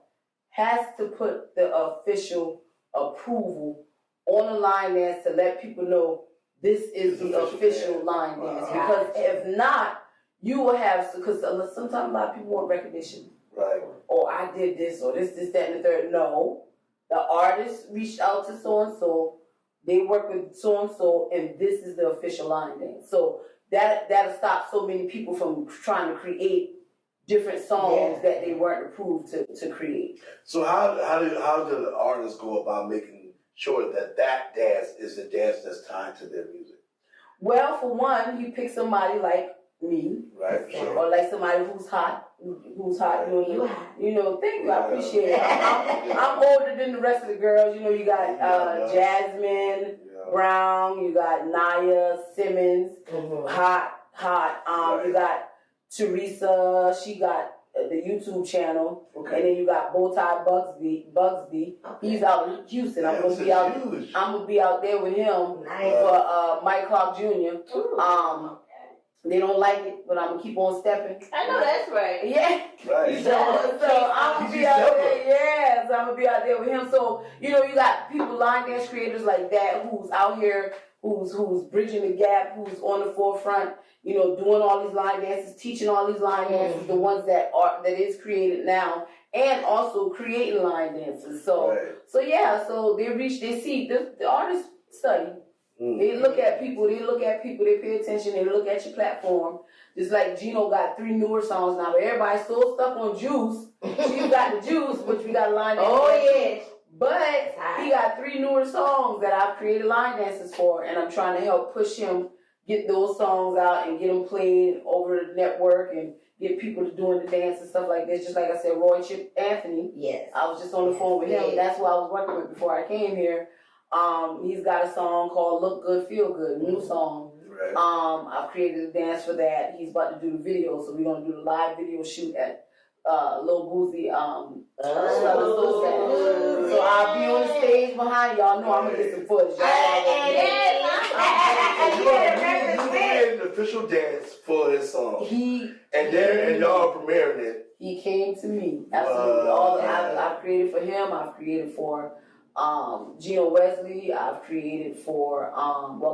has to put the official approval on the line dance to let people know this is the official line dance. Because if not, you will have, because sometimes a lot of people want recognition. Right. Or I did this, or this, that, and the third. No. The artist reached out to so-and-so, they work with so-and-so, and this is the official line dance. So that'll stop so many people from trying to create different songs that they weren't approved to create. So how do the artists go about making sure that dance is the dance that's tied to their music? Well, for one, he picks somebody like me, right? Sure. Or like somebody who's hot. You know, thank you, I appreciate it. I'm older than the rest of the girls. You know, you got Jasmine Brown, you got Naya Simmons, hot. You got Teresa, she got the YouTube channel, and then you got Bowtie Bugsby. He's out in Houston. I'm gonna be out there with him for Mike Clark Jr. They don't like it, but I'm gonna keep on stepping. I know that's right. Yeah. Right. So I'm gonna be out there. Yeah. So I'm gonna be out there with him. So you know, you got people, line dance creators like that, who's out here, who's bridging the gap, who's on the forefront. You know, doing all these line dances, teaching all these line dances, the ones that is created now, and also creating line dances. So they see the artists study. They look at people, they pay attention, they look at your platform. Just like Gino got 3 newer songs now, but everybody's so stuck on Juice. She's got the Juice, which we got line dances. But he got 3 newer songs that I've created line dances for, and I'm trying to help push him get those songs out and get them played over the network and get people to doing the dance and stuff like this. Just like I said, Roy Chip Anthony. Yes. I was just on the phone with him. That's who I was working with before I came here. He's got a song called Look Good, Feel Good, new song. Right. I've created a dance for that. He's about to do the video, so we're gonna do the live video shoot at Lil Boozy. So I'll be on the stage behind y'all. Know I'm gonna get some footage. You made an official dance for his song. And y'all premiering it. He came to me. Absolutely. I've created for him. I've created for Gino Wesley. I've created for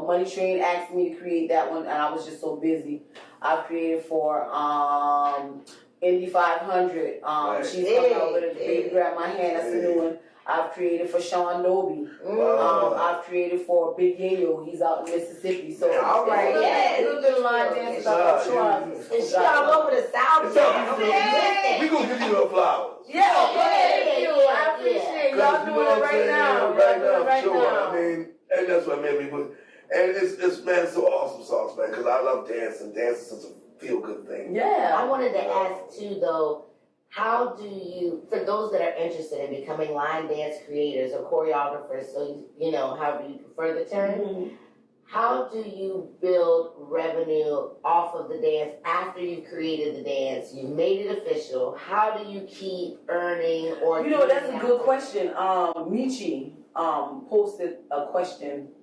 Money Train asked me to create that one, and I was just so busy. I've created for Indy 500. She's coming out with it. Baby Grab My Hand. That's a new one. I've created for Sean Noby. I've created for Big Yayo. He's out in Mississippi. So all right, a little bit of line dance. And she all over the South. We gonna give you the flowers. Yeah, thank you. I appreciate y'all doing it right now. Right now. I mean, and that's what made me put. And it's man, so awesome songs, man. Because I love dancing. Dance is such a feel good thing. Yeah. I wanted to ask too, though. How do you, for those that are interested in becoming line dance creators or choreographers, so you know, however you prefer the term, how do you build revenue off of the dance after you've created the dance, you've made it official? How do you keep earning or? You know, that's a good question. Michi posted a question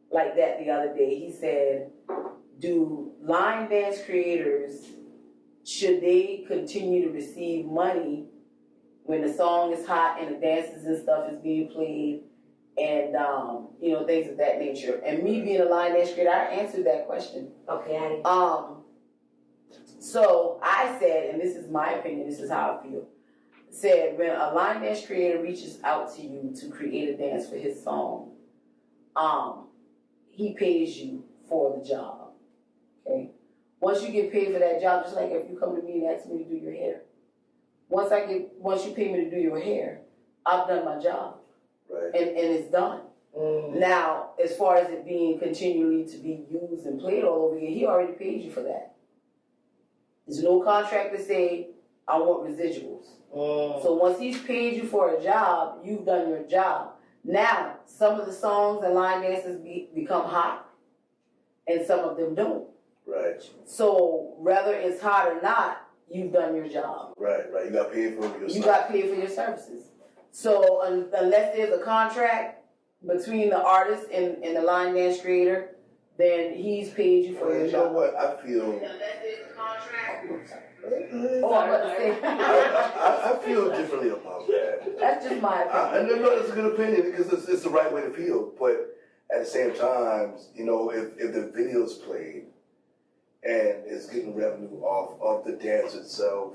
like that the other day. He said, do line dance creators, should they continue to receive money when the song is hot and the dances and stuff is being played and things of that nature. And me being a line dance creator, I answered that question. Okay. So I said, and this is my opinion, this is how I feel. Said when a line dance creator reaches out to you to create a dance for his song, he pays you for the job. Okay. Once you get paid for that job, just like if you come to me and ask me to do your hair, once you pay me to do your hair, I've done my job. Right. And it's done. Now, as far as it being continually to be used and played all over again, he already paid you for that. There's no contract to say, I want residuals. So once he's paid you for a job, you've done your job. Now, some of the songs and line dances become hot, and some of them don't. Right. So whether it's hot or not, you've done your job. Right. You got paid for your You got paid for your services. So unless there's a contract between the artist and the line dance creator, then he's paid you for your You job. know what? I feel. Unless there's a contract. Oh, I'm about to say. I feel differently about that. That's just my opinion. No, it's a good opinion because it's the right way to feel. But at the same time, if the video's played and it's getting revenue off the dance itself,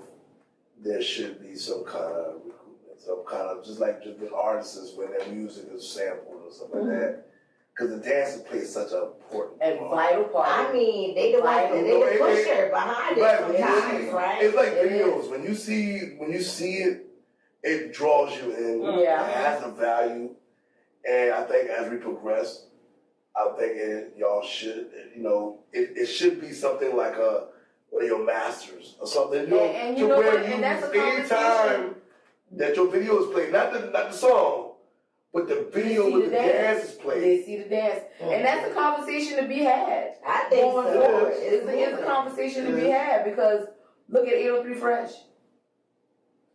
there should be some kind of recoupment, some kind of just with artists when their music is sampled or something like that. Because the dance plays such an important vital part. I mean, they the pusher behind it sometimes, right? It's like videos. When you see it, it draws you in. Yeah. It has a value. And I think as we progress, I think y'all should, it should be something like one of your masters or something. And that's a anytime that your video is played, not the song, but the video with the dance is played. They see the dance. And that's a conversation to be had. I think Going so. forward. It's a conversation to be had because look at 803 Fresh.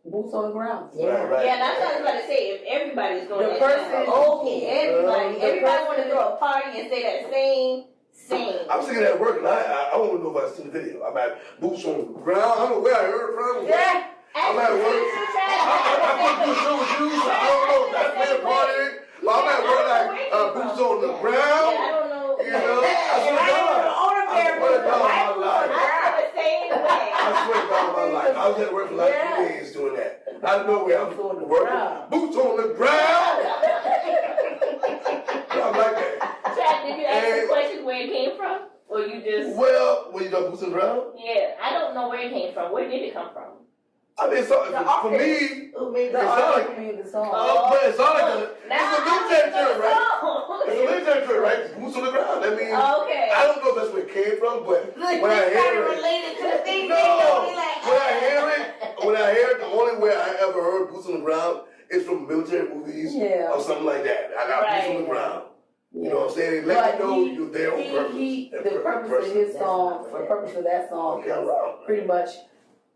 Boots on the ground. Yeah. Right. Yeah, that's what I was about to say. If everybody's going The to person- everybody want to throw a party and say that same. I was thinking at work, and I don't know if I've seen the video. I'm at Boots on the Ground. I don't know where I heard it from. Yeah. I'm at work. I put the show with you, so I don't know if that's where the party is. But I'm at work like Boots on the Ground. I don't know. I swear to God. I swear to God, my life. I swear to God, my life. I was at work for like 2 days doing that. Out of nowhere, I'm working. Boots on the ground. I'm like that. Chad, did you ask the question where it came from? Or you just... Well, when you got Boots on the ground? Yeah, I don't know where it came from. Where did it come from? I mean, for me, Who made The It's artist like- who made the song. but it's not like it's a military term, right? right? It's a military term, right? Boots on the ground. That means Okay. I don't know if that's where it came from, but Look, when I they hear started it, related to the thing no, they know. They like, when I hear it, the only way I ever heard Boots on the ground is from military movies Yeah. or something like that. I got Boots on the Right. ground. Yeah. You know what I'm saying? They let you know you're there on purpose. The purpose of his song, the purpose of that song Okay, I'm is wrong. pretty much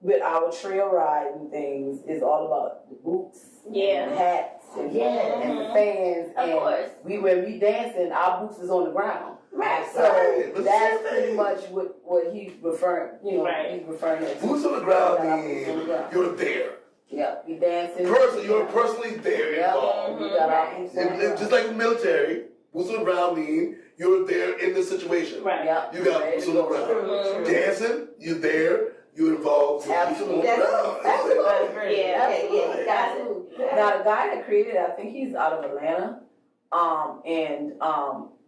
with our trail ride and things is all about the boots, Yeah. and hats, and the fans, Of and course. when we dancing, our boots is on the ground. right. So Right, but that's same pretty thing. much what he's referring. Right. He's referring to. Boots on the ground We got our boots on the means ground. you're there. Yeah, we dancing. You're personally there Yeah, involved. we got our boots on the ground. Just like the military, boots on the ground mean you're there in the situation. Right. Yeah, You got ready boots to on the go. ground. True, true. Dancing, you're there, you're involved. With Absolutely. people on the ground. Absolutely. Yeah. Yeah, got it. Absolutely. Now, the guy that created it, I think he's out of Atlanta.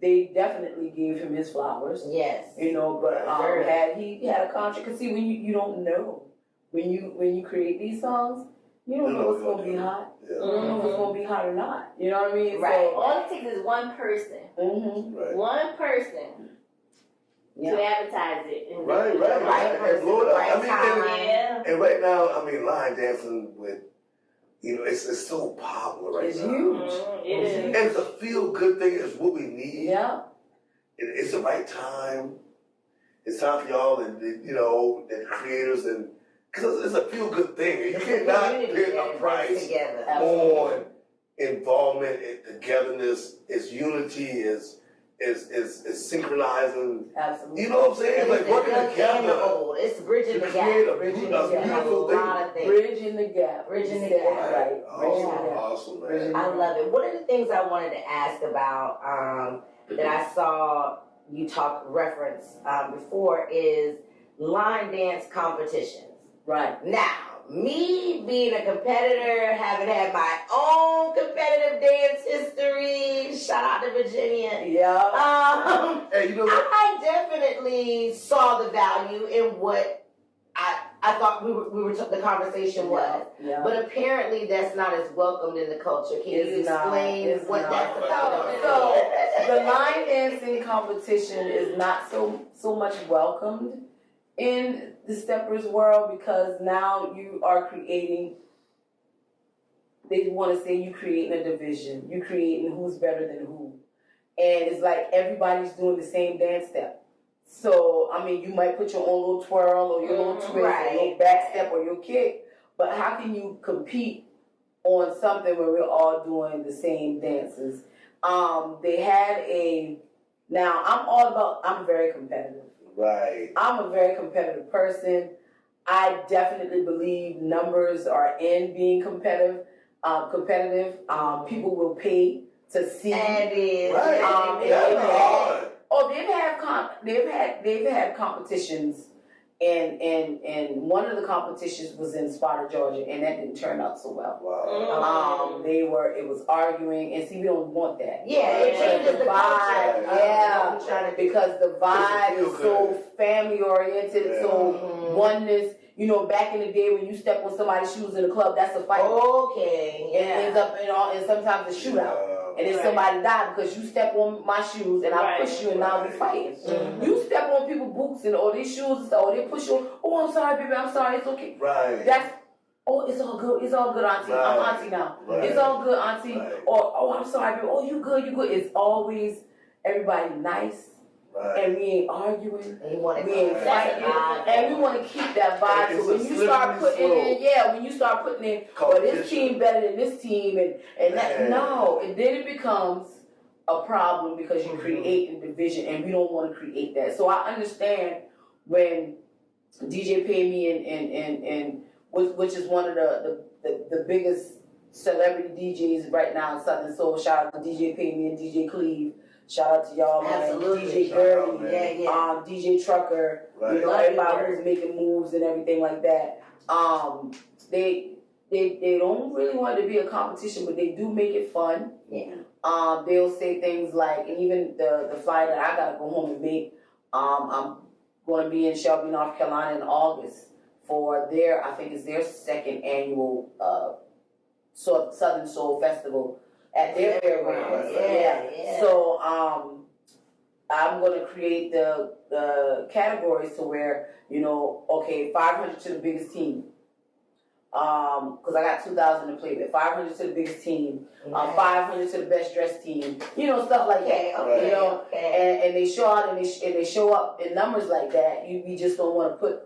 They definitely gave him his flowers. Yes. You know, but Sure. had he had a contract, cause see, when you don't know, when you create these songs, you don't know what's gonna be hot. Yeah. You don't know what's gonna be hot or not. You know what I mean? Right. All it takes is one person. Right. One person Yeah. to advertise it. And Right. Right person, Blow it up. right time. Yeah. And right now, I mean, line dancing with, it's so popular right It's now. huge. It is. And it's a feel good thing. It's what we need. Yeah. It's the right time. It's time for y'all and the creators and because it's a feel good thing. You cannot put a price together. on involvement and togetherness. It's unity. Is is synchronizing. Absolutely. You know what I'm saying? Like It's working the young and the together old. It's bridging to the create gap. a Bridging beautiful the gap. A thing. lot of things. Bridging the gap. Bridging the You said gap. it Right. Bridging the Awesome, gap. awesome, Bridging man. I love it. One of the things I wanted to ask about that I saw you talk reference before is line dance competitions. Right. Now, me being a competitor, having had my own competitive dance history, shout out to Virginia. Yeah. Hey, you know what? I definitely saw the value in what I thought the conversation was. Yeah. But apparently that's not as welcomed in the culture. Can you It's not. explain It's what not. that's about? So the line dancing competition is not so much welcomed in the steppers world because now you are creating. They want to say you creating a division. You creating who's better than who, and it's like everybody's doing the same dance step. So, I mean, you might put your own little twirl or your little twist or your back step or your kick, but how can you compete on something where we're all doing the same dances? They had now I'm very competitive. Right. I'm a very competitive person. I definitely believe numbers are in being competitive. People will pay to see. And it is. Right. That's hard. Oh, they've had competitions, and one of the competitions was in Sparta, Georgia, and that didn't turn out so well. Wow. It was arguing, and see, we don't want that. Yeah, it changes the vibe, culture. yeah, because the vibe is so family oriented, so oneness. You know, back in the day when you step on somebody's shoes in the club, that's a fight. Okay, It ends up and sometimes a shootout. And then somebody died because you step on my shoes and I push you and now we fighting. You step on people's boots and or their shoes and stuff, or they push you. Oh, I'm sorry, baby. I'm sorry. It's okay. Right. It's all good. It's all good, auntie. Right. I'm auntie now. Right. It's all good, auntie. Right. Or oh, I'm sorry, baby. Oh, you good. It's always everybody nice. Right. And we ain't arguing. And you want We ain't fighting. And we want to keep that vibe. It's So when a you start slippery putting slope. when you start putting in, well, this team better than this team, and that, no, and then it becomes a problem because you're creating division, and we don't want to create that. So I understand when DJ Pay Me and which is one of the biggest celebrity DJs right now in Southern Soul. Shout out to DJ Pay Me and DJ Cleve. Shout out to y'all, man. Absolutely. DJ Shout out, Gurley, man. DJ Trucker. Right. You know, everybody who's making moves and everything like that. They don't really want it to be a competition, but they do make it fun. Yeah. They'll say things like, and even the flyer that I gotta go home and make. I'm going to be in Shelby, North Carolina in August for I think it's their second annual Southern Soul Festival at their fairgrounds. Yeah. So I'm going to create the categories to where, you know, okay, 500 to the biggest team. Because I got 2,000 to play with. 500 to the biggest team. 500 to the best dressed team. You know, stuff like that. Okay. You know, and they show out and they show up in numbers like that. We just don't want to put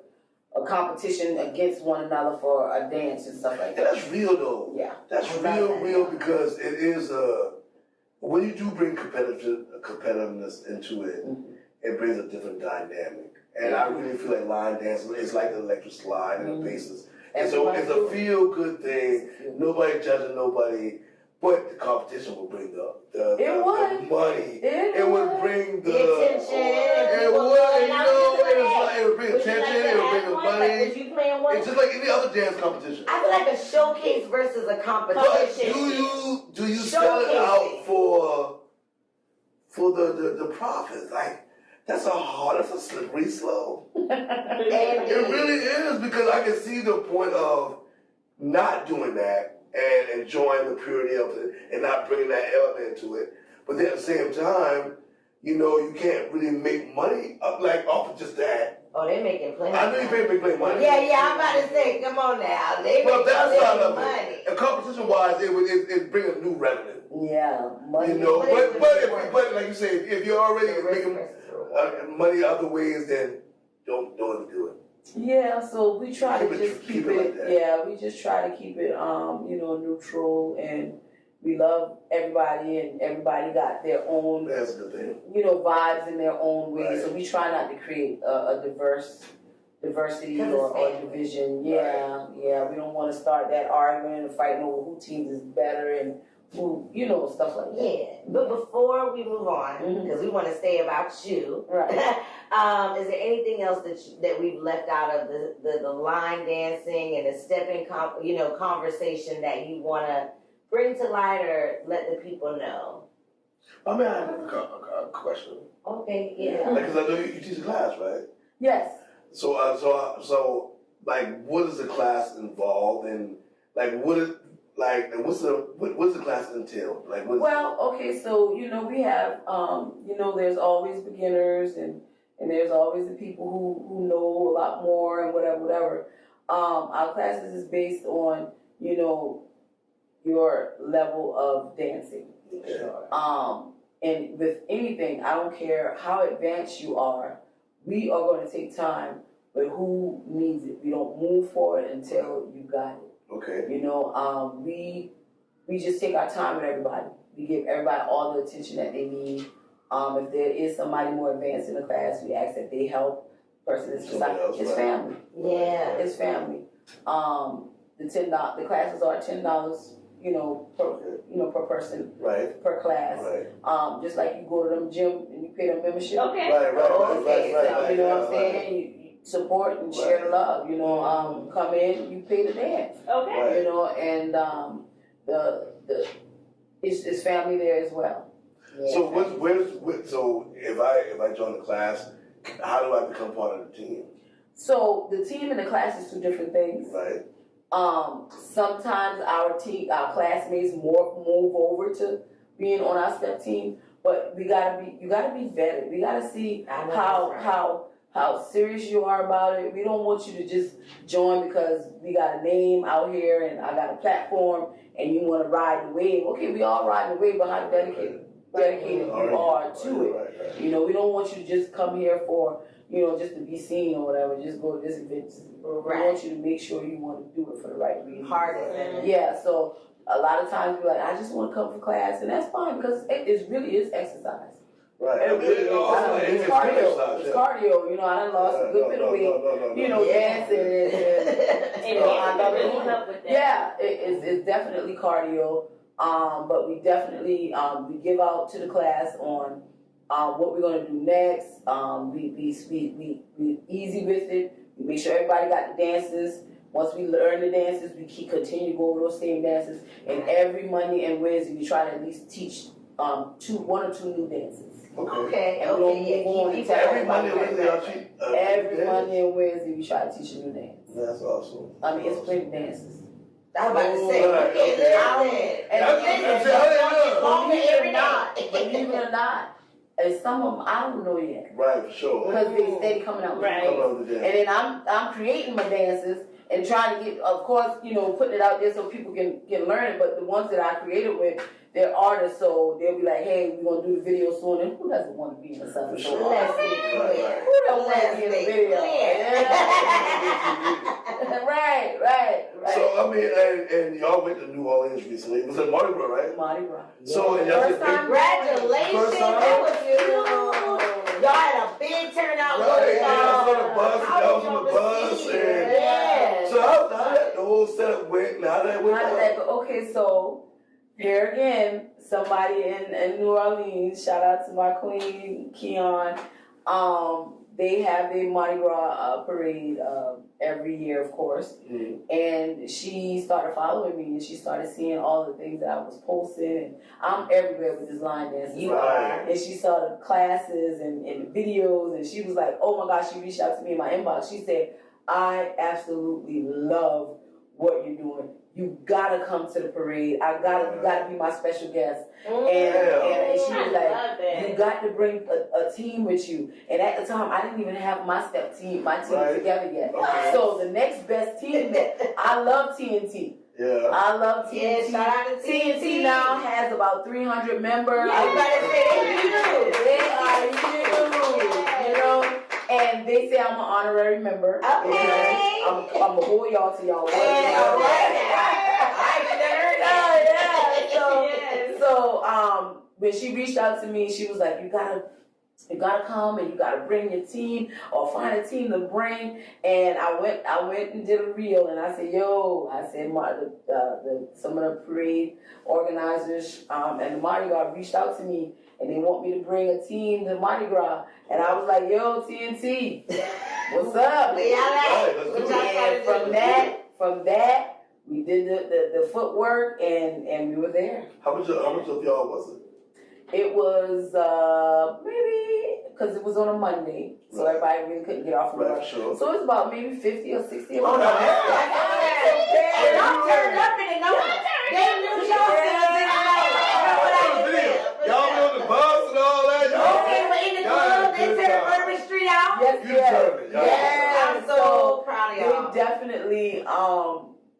a competition against one another for a dance and stuff like And that. that's real though. Yeah. That's real because it is when you do bring competitiveness into it, it brings a different dynamic. And I really feel like line dancing is like the electric slide and the bases. And so it's a feel good thing. Nobody judging nobody, but the competition will bring the money. It would bring the attention. It would, it would bring attention. It would bring the money. Was you playing one? It's just like any other dance competition. I feel like a showcase versus a But competition. do you sell it out for the profits? Like that's a slippery slope. It really is because I can see the point of not doing that and enjoying the purity of it and not bringing that element into it. But then at the same time, you know, you can't really make money off of just that. Oh, they making plenty. I know you can't make money. Yeah, I'm about to say, come on now. They Well, that's making not of money. it. And competition-wise, it brings a new revenue. Yeah, money. You know, But but like you say, if you're already The risk making versus reward. money other ways, then don't even do it. Yeah, so we try to just keep it like it. that. Yeah, we just try to keep it, neutral and We love everybody, and everybody got their own, That's a good thing. vibes in their own way. Right. So we try not to create a diversity 'Cause or it's family. division. Yeah, yeah. We don't want to start that arguing and fighting over who teams is better and who, stuff like that. Yeah, but before we move on, Mhm. because we want to stay about you, Right. is there anything else that we've left out of the line dancing and the stepping conversation that you want to bring to light or let the people know? I mean, I have a question. Okay, yeah. Because I know you teach a class, right? Yes. So, like, what is the class involved in? Like, what's the class entail? Like, Well, okay, so we have there's always beginners and there's always the people who know a lot more and whatever. Our classes is based on your level of dancing. Okay. And with anything, I don't care how advanced you are, we are going to take time with who needs it. We don't move forward until you got it. Okay. We just take our time with everybody. We give everybody all the attention that they need. If there is somebody more advanced in the class, we ask that they help. Person is beside. It's family. Yeah. It's family. The classes are $10, per person, Right. per class. Right. Just like you go to them gym and you pay them membership. Okay. Right. Okay, You know what I'm saying? You support and share the love. Come in, you pay the dance. Okay. Right. And it's family there as well. Yeah. So if I join the class, how do I become part of the team? So the team and the class is two different things. Right. Sometimes our classmates move over to being on our step team, but you gotta be vetted. We gotta see I know that's right. how serious you are about it. We don't want you to just join because we got a name out here and I got a platform and you want to ride the wave. Okay, we all ride the wave, but how dedicated you are to it. Right. We don't want you to just come here for, just to be seen or whatever, just go to this event. Right. We want you to make sure you want to do it for the right reason. Harder. Yeah, so a lot of times we're like, I just want to come for class, and that's fine because it really is exercise. Right. It really is. It's cardio. It's cardio. I done lost a good bit of weight. Dancing and I love it. Yeah, it's definitely cardio. But we definitely we give out to the class on what we're gonna do next. We easy with it. We make sure everybody got the dances. Once we learn the dances, we continue to go over those same dances. And every Monday and Wednesday, we try to at least teach one or two new dances. Okay. And we don't move on until Every Monday, Wednesday, y'all teach. Every Monday and Wednesday, we try to teach a new dance. That's awesome. I mean, it's plenty of dances. I was about to say, Right, okay, okay. Believe it or not, and some of them I don't know yet Right, for sure. because they steady coming out with Right. things. Come on, the And then I'm creating my dances and trying to get, of course, putting it out there so people can learn it. But the ones that I created with, they're artists, so they'll be like, hey, we're gonna do the video soon. And who doesn't want to be in the sun? For sure. Let's be clear. Who don't want to be in the video? Right. So I mean, and y'all went to New Orleans recently. It was at Mardi Gras, right? Mardi Gras. So and y'all First just time. Congratulations. First time? That was huge. Y'all had a big turnout. Right, yeah, I was on the bus, How y'all was y'all on the bus, receive and it? Yeah. so how that the whole setup went, and how that went How did down? that go? Okay, so here again, somebody in New Orleans, shout out to my queen, Keon. They have their Mardi Gras parade every year, of course. Mm. And she started following me, and she started seeing all the things that I was posting. And I'm everywhere with this line dance. You Right. are. And she saw the classes and the videos, and she was like, oh my gosh, she reached out to me in my inbox. She said, I absolutely love what you're doing. You gotta come to the parade. You gotta be my special guest. And she was like, you got to bring a team with you. And at the time, I didn't even have my team Right. together yet. Okay. So the next best team, I love TNT. Yeah. I love TNT. Yeah, shout out to TNT now has about 300 members. I was about to say, They are huge. And they say I'm an honorary member. Okay. I'm gonna hold y'all to y'all. Hey, all right. I Yeah. So So when she reached out to me, she was like, you gotta come and you gotta bring your team or find a team to bring. And I went and did a reel and I said, some of the parade organizers and the Mardi Gras reached out to me and they want me to bring a team to Mardi Gras. And I was like, yo, TNT, what's up? And from that, we did the footwork and we were there. How much of y'all was it? It was maybe because it was on a Monday, so everybody really couldn't get off from work. Sure. So it's about maybe 50 or 60 of us. Y'all turned up in it, no? They knew y'all Y'all be on the bus and all that. Okay, but in the club, they turned Bourbon Street out. Yes, You deserve it. yes. I'm so proud of y'all. They definitely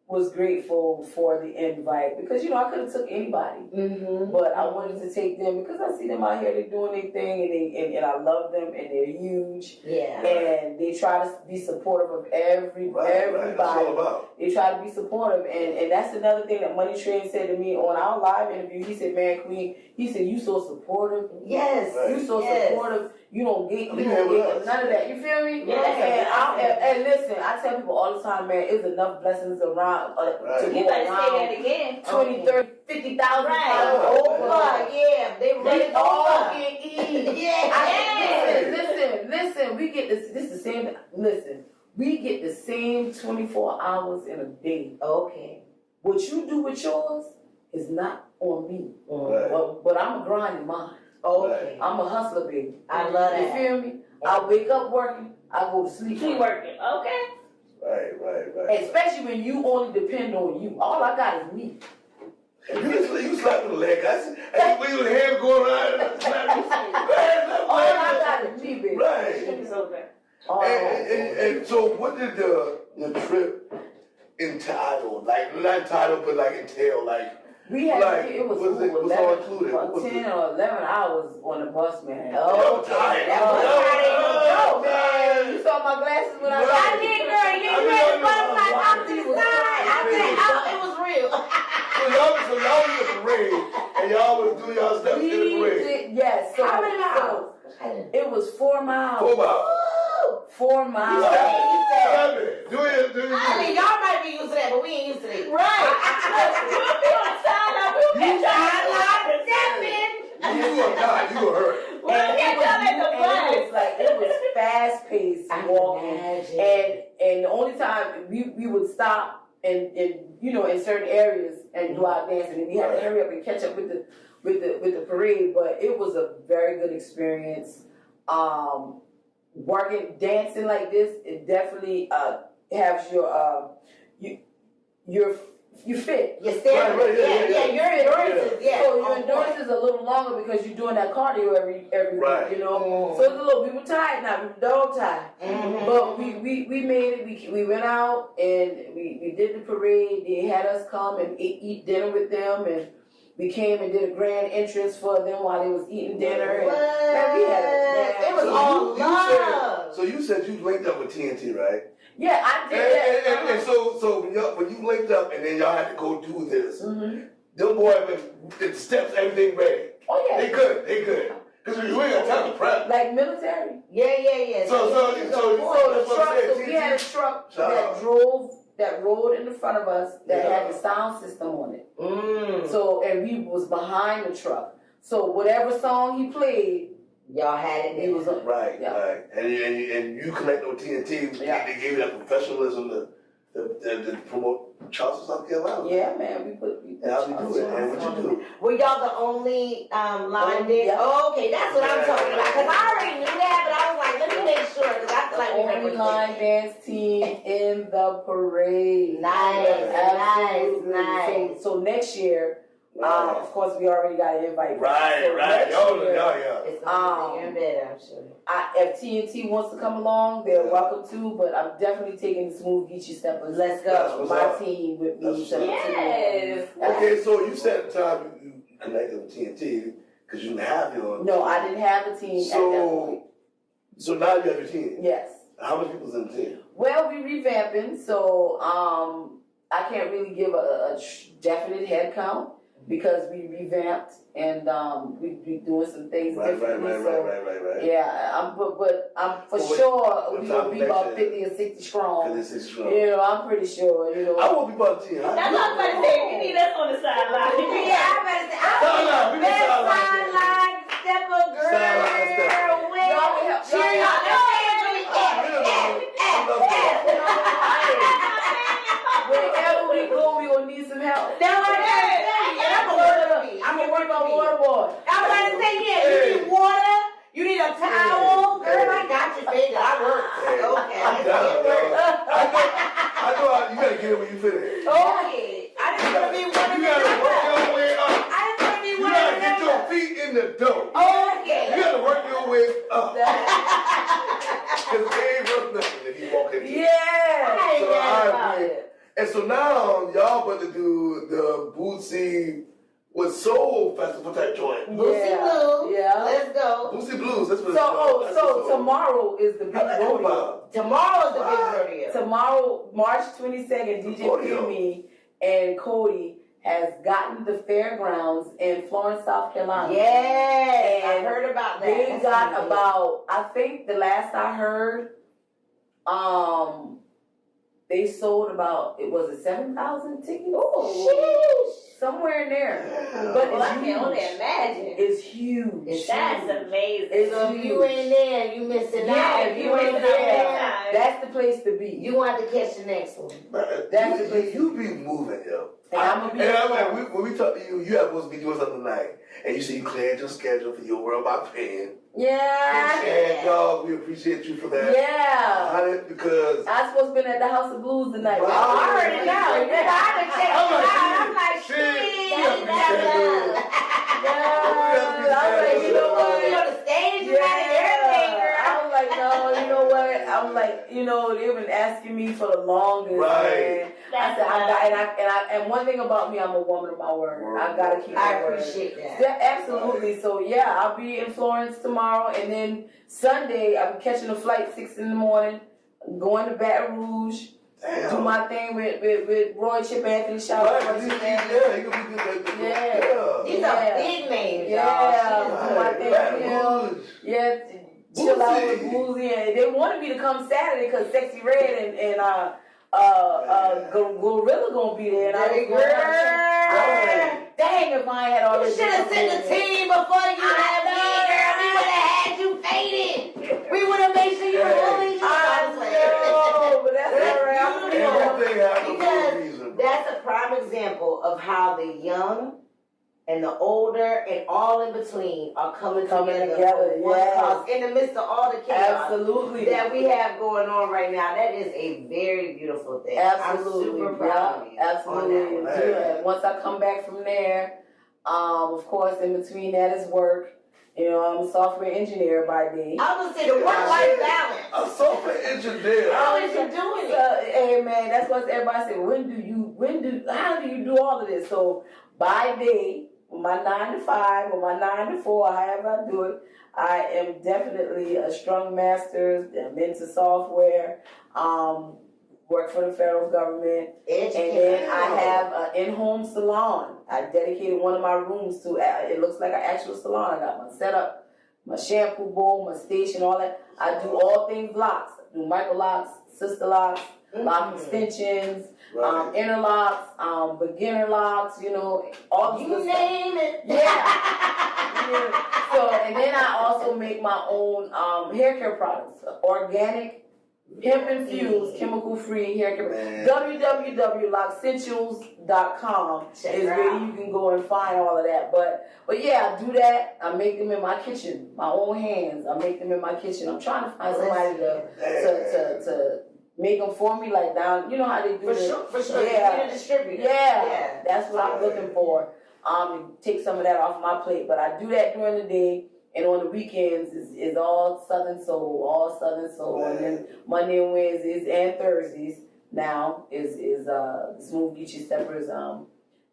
was grateful for the invite because I could have took anybody, but I wanted to take them because I see them out here, they're doing their thing and I love them and they're huge. Yeah. And they try to be supportive of everybody. Right. That's all about. They try to be supportive, and that's another thing that Money Train said to me on our live interview. He said, "Man, Queen," he said, "You so supportive. Yes. Right. You so supportive. You don't get with none of that. You feel me? Yes. And listen, I tell people all the time, man, it's enough blessings around to You go better say that around. again. 20, 30, 50,000 Right. times over. Yeah, they They all over. get eaten. Yeah. Listen. We get this. This is the same. Listen, we get the same 24 hours in a day. Okay. What you do with yours is not on me. Right. But I'm a grinding mine. Okay. I'm a hustler, baby. I love You that. feel me? I wake up working. I go to sleep. She working. Okay. Right. Especially when you only depend on you. All I got is me. You slapped the leg. I see wheel the hand going around and slap All I got is me, baby. Right. It's over. And so what did the trip entitle? Like not entitle, but like entail, like We had it was all included? about 10 or 11 hours on the bus, man. I'm tired. That bus ride ain't no joke, man. You saw my glasses when I I did, girl. You had the butterfly off to the side. I said, it was real. So y'all was in the parade, and y'all was doing y'all stuff in the parade. Yes. So, How many miles? It was 4 miles. 4 miles. 4 miles. Do it. I mean, y'all might be used to that, but we ain't used to that. Right. We'll be on the sideline. We'll catch y'all. You are not. You were hurt. We'll catch y'all at the bus. It was fast paced walking. And the only time we would stop and in certain areas and do our dancing, and we had to hurry up and catch up with the parade. But it was a very good experience. Dancing like this, it definitely has you fit. Your stamina. Yeah, your endurance is, So your endurance is a little longer because you're doing that cardio every week, Mm-hmm. So it's a little, we were tired now, we were dog tired. Mm-hmm. But we made it, we went out and we did the parade. They had us come and eat dinner with them, and we came and did a grand entrance for them while they was eating dinner. And man, we had it was all love. So you said you linked up with TNT, right? Yeah, I did that. And so when you linked up and then y'all had to go do this, Mm-hmm. them boys the steps, everything ready. Oh yeah. They good. Because you ain't got time to prep. Like military. Yeah. So the truck, so we had a truck that rolled in the front of us that had the sound system on it. So, and we was behind the truck. So whatever song he played, y'all had it. he was on. Right. And you connected with TNT. They gave you that professionalism to promote Charleston, South Carolina. Yeah, man, we put How you do it? And what you do? Were y'all the only line dance? Yeah. Oh, okay, that's what I'm talking about. Because I already knew that, but I was like, let me make sure. Because I feel like we only line dance team in the parade. Nice. So next year, of course, we already got an invite. Right. So next year, It's going to be bigger and better, I'm sure. if TNT wants to come along, they're welcome to. But I'm definitely taking the Smooth Geechee Steppers. Let's That's go. what's My up. team with me. Yes. Okay, so you said at the time you connected with TNT because you didn't have your. No, I didn't have a team at that point. So now you have your team. Yes. How many people's in the team? Well, we revamping, so I can't really give a definite head count. because we revamped and we doing some things differently. Right. Yeah, but I'm for sure we gonna be about 50 or 60 strong. 50, 60 strong. You know, I'm pretty sure. You know, I won't be about 10. That's what I'm about to say. We need us on the sideline. Yeah, I'm about to say, I'm the best sideline stepper girl. Y'all can help. Cheer y'all. Wherever we go, we gonna need some help. Now I gotta say, and I'm gonna work on me. I'm gonna work on my me. water boy. I'm about to say, yeah, you need water, you need a towel. Girl, I got you, baby. I work. Okay. I'm down, dog. I know you gotta get it when you finish. Okay. I just wanna be one of You them. gotta work your way up. I just wanna be You one gotta of get them. your feet in the dough. Okay. You gotta work your way up. Cause it ain't worth nothing if you walk into it. Yeah. I ain't So mad I about agree. it. And so now y'all about to do the Bootsy with Soul Festival type joint. Boosie Blue. Yeah. Let's go. Bootsy Blues, that's what it's called. So tomorrow is the big rodeo. Wow. Tomorrow's the big rodeo. Tomorrow, March 22nd, DJ Rodeo. Pimmy and Cody has gotten the fairgrounds in Florence, South Carolina. Yes, I And heard about that. They That's got really about, I think the last I heard, they sold about, it was 7,000 tickets? Ooh, Somewhere in there. Yeah. But Well, I it's can only huge. imagine. It's huge. That's amazing. It's so if huge. you ain't there, you missing Yeah, out. if you ain't there, that's the place to be. you want to catch the next one. That's the place. You be moving, yo. And I'm gonna be And in I'm like, Florence. when we talk to you, you have supposed to be doing something tonight. And you say you cleared your schedule for your World by Pen. Yeah. And dog, we appreciate you for that. Yeah. Honey, because I supposed to be at the House of Blues tonight. Wow. Oh, I heard it now. I done checked I'm it like, out. I'm like, shit. shit. I was like, you know what? You on the stage tonight and everything, girl. I was like, no, you know what? I'm like, you know, they've been asking me for the longest. Right. Man. I said, and one thing about me, I'm a woman of my word. I gotta keep I my word. appreciate that. Yeah, absolutely. So yeah, I'll be in Florence tomorrow, and then Sunday I'm catching a flight 6 in the morning, going to Baton Rouge, damn. do my thing with Roy Chip Anthony. Shout out Right, to he Chip gonna Anthony. be good. Yeah. These Yeah. are big names, Yeah. y'all. Do my thing with him. Yeah, chill out with Boozy, and they wanted me to come Saturday because Sexy Red and Gorilla gonna be there, and I was going, dang if I had You already. should have sent the team before you had me, girl. We would have had you faded. We would have made sure you were fully I know, but that's all right. I'm gonna be on. Everything happens for a Because reason, bro. that's a prime example of how the young and the older and all in between are coming together for one yes. cause in the midst of all the chaos Absolutely. that we have going on right now. That is a very beautiful thing. Absolutely. I'm super proud of you. Absolutely. On that one. Yeah. Once I come back from there, of course, in between that is work. You know, I'm a software engineer by day. I was gonna say the work-life balance. A software engineer. How is you doing it? Hey man, that's what everybody say. How do you do all of this? So by day, my 9 to 5 or my 9 to 4, however I do it, I am definitely a strong master. I'm into software. Work for the federal government. And then I have an in-home salon. I dedicated one of my rooms to, it looks like an actual salon. I got my setup, my shampoo bowl, my station, all that. I do all things locks. I do micro locks, sister locks, lock extensions, Right. interlocks, beginner locks, you know, all this You good stuff. name it. Yeah. Yeah. So, and then I also make my own hair care products, organic, hemp infused, chemical free hair care. Man. www.locksensuals.com Check is it where out. you can go and find all of that. But yeah, I do that. I make them in my kitchen, my own hands. I make them in my kitchen. I'm trying to find somebody to make them for me, like down. You know how they do For it. sure. Yeah. You're a distributor. Yeah, that's what I'm looking for. To take some of that off my plate, but I do that during the day, and on the weekends is all Southern Soul, and then Monday and Wednesdays and Thursdays now is Smooth Geechee Steppers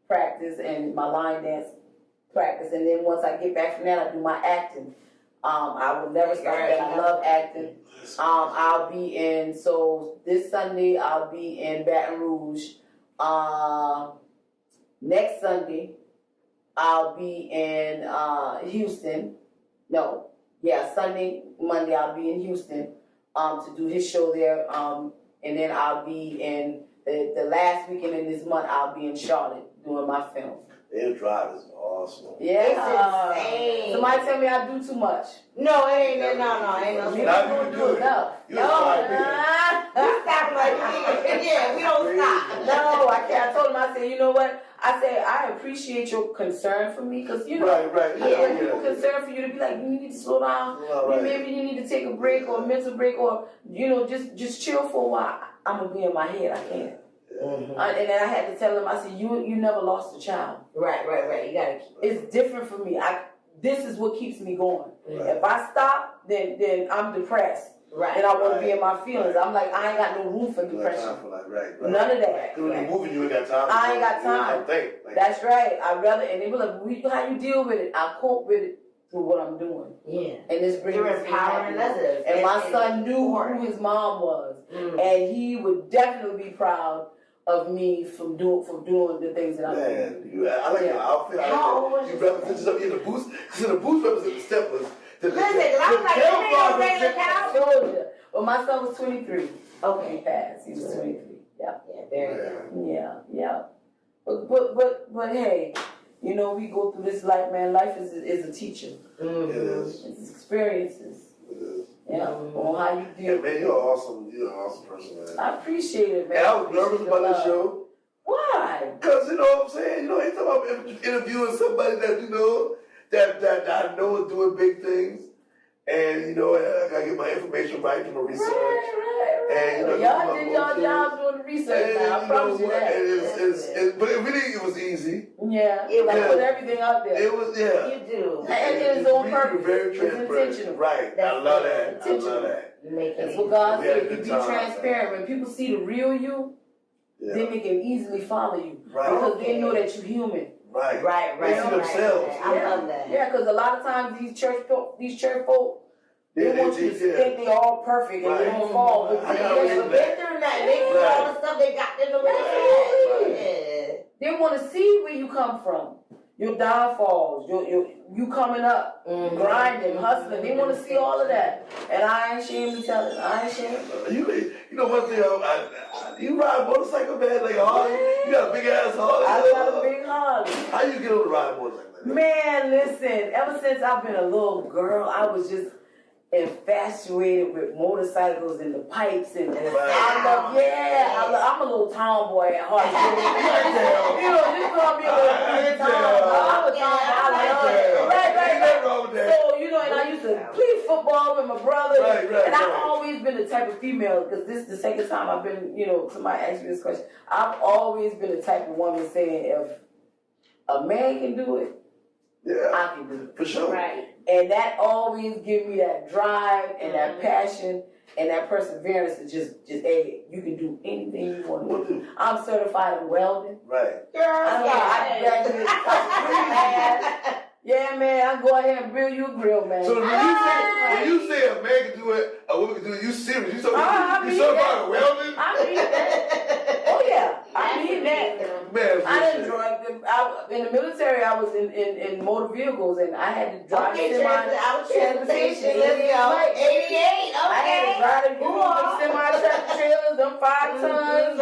practice and my line dance practice, and then once I get back from that, I do my acting. I will never stop that. I love acting. I'll be in, so this Sunday I'll be in Baton Rouge. Next Sunday I'll be in Houston. No, yeah, Sunday, Monday I'll be in Houston to do his show there. And then I'll be in the last weekend in this month. I'll be in Charlotte doing my film. Their drive is awesome. Yeah, It's insane. somebody tell me I do too much. No, it ain't no, ain't no. We Now don't you do do it. enough. You inspire me. We stop like yeah, we don't stop. No, I can't. I told him, I said, you know what? I said, I appreciate your concern for me, because, you know, Right. when people concern for you to be like, you need to slow down, Right. maybe you need to take a break or a mental break, or, you know, just chill for a while. I'm going to be in my head. I can't. Mm-hmm. And then I had to tell him, I said, you never lost a child. Right. You gotta keep It's different for me. This is what keeps me going. Right. If I stop, then I'm depressed. right. And I want to be in my feelings. I'm like, I ain't got no room for depression. Right. None of that. When you're moving, you ain't got time. I ain't got time. Think. That's right. I'd rather, and they were like, how you deal with it? I cope with it through what I'm doing. Yeah. And this brings You're me empowering happiness. others. And my son knew who his mom was. Mm. And he would definitely be proud of me from doing the things that I'm doing. Man, I like your outfit. How old was You your represent yourself in the boost. Because the boost represent the steppers. Listen, 'cause I was like, you ain't no regular cow. I told you. Well, my son was 23. Okay. He passed. He was 23. Yeah. Yeah, very good. Yeah. But hey, you know, we go through this life, man. Life is a teacher. Mm-hmm. It is. It's experiences. It is. Yeah. On how you Yeah, deal. man, you're an awesome person, man. I appreciate it, man. And I was nervous about this show. Why? Because, you know what I'm saying? You know, anytime I'm interviewing somebody that, you know, that I know is doing big things, and, you know, I got to get my information right, do my research. Right. And, you know, Y'all did y'all job doing the research, man. I promise you that. But it was easy. Yeah. It Like was. put everything out there. It was, yeah. You do. And it is on purpose. Very It's transparent. intentional. Right. I That's love that. intentional. You make That's it. what God We had a said. You good be time. transparent. When people see the real you, Yeah. then they can easily follow you. Right. Because they know that you're human. Right. Right. They see themselves. I love that. Yeah, because a lot of times these church folk, they want you to think they all perfect and they Right. don't fall. But I they- gotta They believe been through that. They through all the stuff they got in the way. They want to see where you come from. Your downfalls, you coming up, grinding, hustling. They want to see all of that. And I ain't ashamed to tell it. I ain't ashamed. You know one thing, you ride a motorcycle, man, like a Harley. You got a big ass Harley. I got a big Harley. How you get on the ride a motorcycle? Like that? Man, listen, ever since I've been a little girl, I was just infatuated with motorcycles and the pipes and I'm a little tomboy at heart. You know, just call me a little tomboy. I'm a tomboy. I love it. Right. So, you know, and I used to play football with my brother. And I've always been the type of female, because this is the second time I've been, you know, somebody asked me this question. I've always been the type of woman saying, if a man can do it, I can do it. For sure. Right. And that always give me that drive and that passion and that perseverance to just hey, you can do anything you want to do. I'm certified in welding. Right. Girl, I graduated college. Yeah, man, I go ahead and build you a grill, man. So when you say a man can do it, a woman can do it, you serious? You certified in welding? I mean that. Oh yeah, I mean that. Man, I didn't drive. In the military, I was in motor vehicles, and I had to drive transportation. Let's go. 88. Okay. I had to drive them semi-tractor trailers, them 5 tons,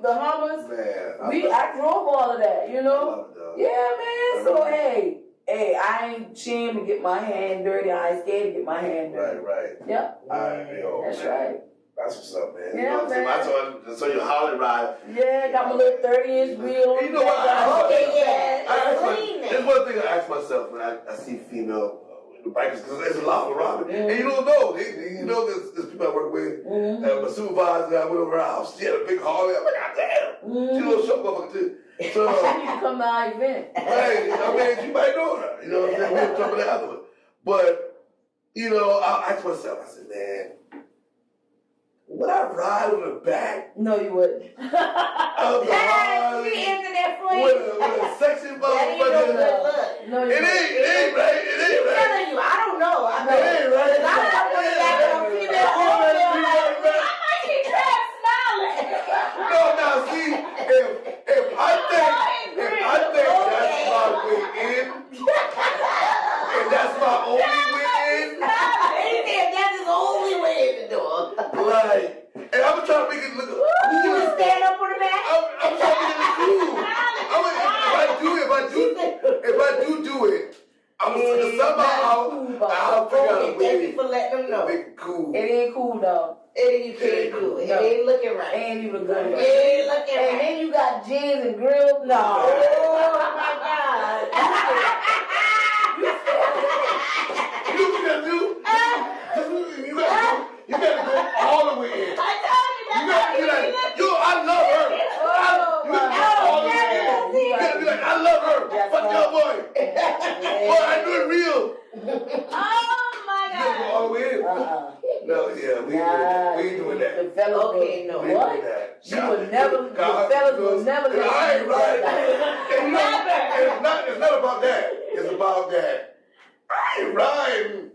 the Hummers. Man, I drove all of that, you I know. love it, dog. Yeah, man. So hey, I ain't ashamed to get my hand dirty. I ain't scared to get my hand dirty. Right. Yep, that's right. That's what's up, man. Yeah, You know what I'm saying? man. I saw your Harley ride. Yeah, got my little 30-inch wheel. You know what? Clean There's one thing I ask myself when I see female bikers, because there's a lot around me. And you don't know. You know, there's people I work with. My supervisor, I went over her house. She had a big Harley. I'm like, God damn. She don't show motherfucker too. So, I need to come to our event. hey, I mean, you might know her. You know what I'm saying? We'll talk about that afterwards. But, you know, I asked myself, I said, man, would I ride on the back No, you wouldn't. of the Harley She answered that for you. with a sexy That ain't no motherfucker? good look. No, you It wouldn't. ain't right. It ain't I'm right. telling you, I don't know. I It ain't right. I don't want to back on a female whole like, I might be trapped smiling. No, now see, if I think that's my way in. And that's my only way in. That's his only way in the door. Like, and I'm trying to make it look cool. You can stand up on the back. I'm trying to make it look cool. If I do it, I'm somehow I'll figure out a way. Thank you for letting them know. Make it cool. It ain't cool though. You can't do it. It ain't looking right. It ain't even good. It ain't looking And right. then you got jeans and grills. No. Oh my God. You know what you gotta do? You gotta go all the way in. I told you You gotta be like, yo, I love her. You gotta go all the way in. You gotta be like, I love her. Fuck your boy. Boy, I do it real. Oh You my gotta go God. all the way in. No, yeah, we ain't doing that. The fellas Okay, will- no. We ain't What? doing that. You would never, the fellas will never let I ain't you right. do that. It's not about that. It's about that. I ain't riding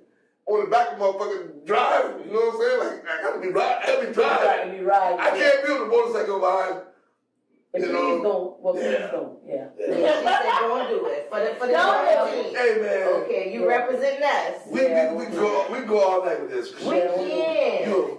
on the back of motherfucking drive. You know what I'm saying? Like, I gotta be riding. I gotta be driving. Right, you right. I can't be on the motorcycle behind. And You please know, don't. Well, yeah. please don't. Yeah. She said, don't do it. For the Don't do team. Hey man. Okay, you represent us. We go all night with this. We can.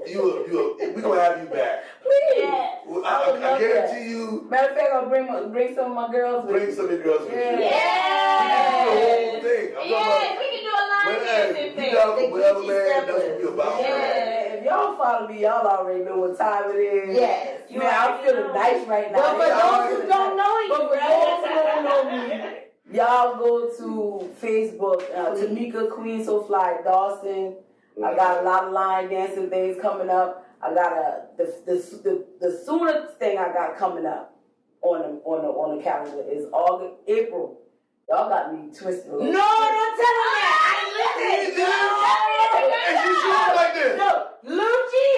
We gonna have you back. Please. Yeah. I would love guarantee you. Matter of fact, I'll bring some of my girls with Bring me. some of your girls with you. Yeah. The whole Yeah. thing. I'm Yeah, talking we can do a line about. dancing Man, you thing. down for The whatever, Gucci man. That's what steppers. we about. Yeah, if y'all follow me, y'all already know what time it is. Yes. Man, I'm feeling nice right now. But for those who don't know But you, for those who right? don't know me, y'all go to Facebook, Tameka Queensofly Dawson. I got a lot of line dancing things coming up. I got the soonest thing I got coming up on the calendar is April. Y'all got me twisted. No, don't tell them that. I listen. And she shooting like this. No, Lucci.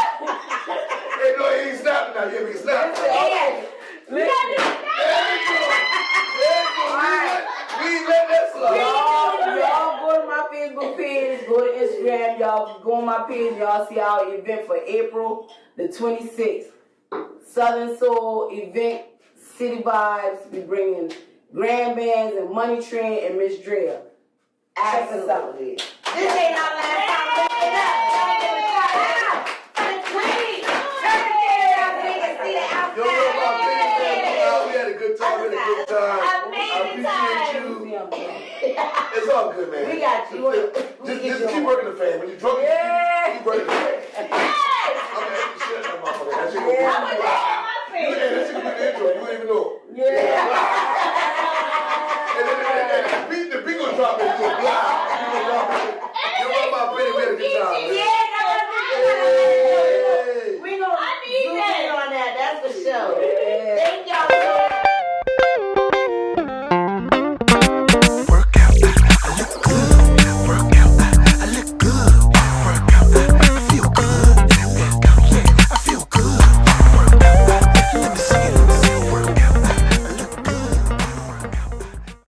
Hey, no, he ain't snapping now. Yeah, he snapping. Listen. We ain't let that slide. Y'all go to my Facebook page, go to Instagram, y'all go on my page, y'all see our event for April the 26th. Southern Soul event, City Vibes. We bringing grand bands and Money Train and Miss Drea. Check us out. This ain't our last time. Give it up. For the queen. Turn it around so they can see the Yo, outside. we had a good time. We had a good time. Amazing I appreciate you. Yeah. It's all good, man. We got you. Just keep working the fan. When you drop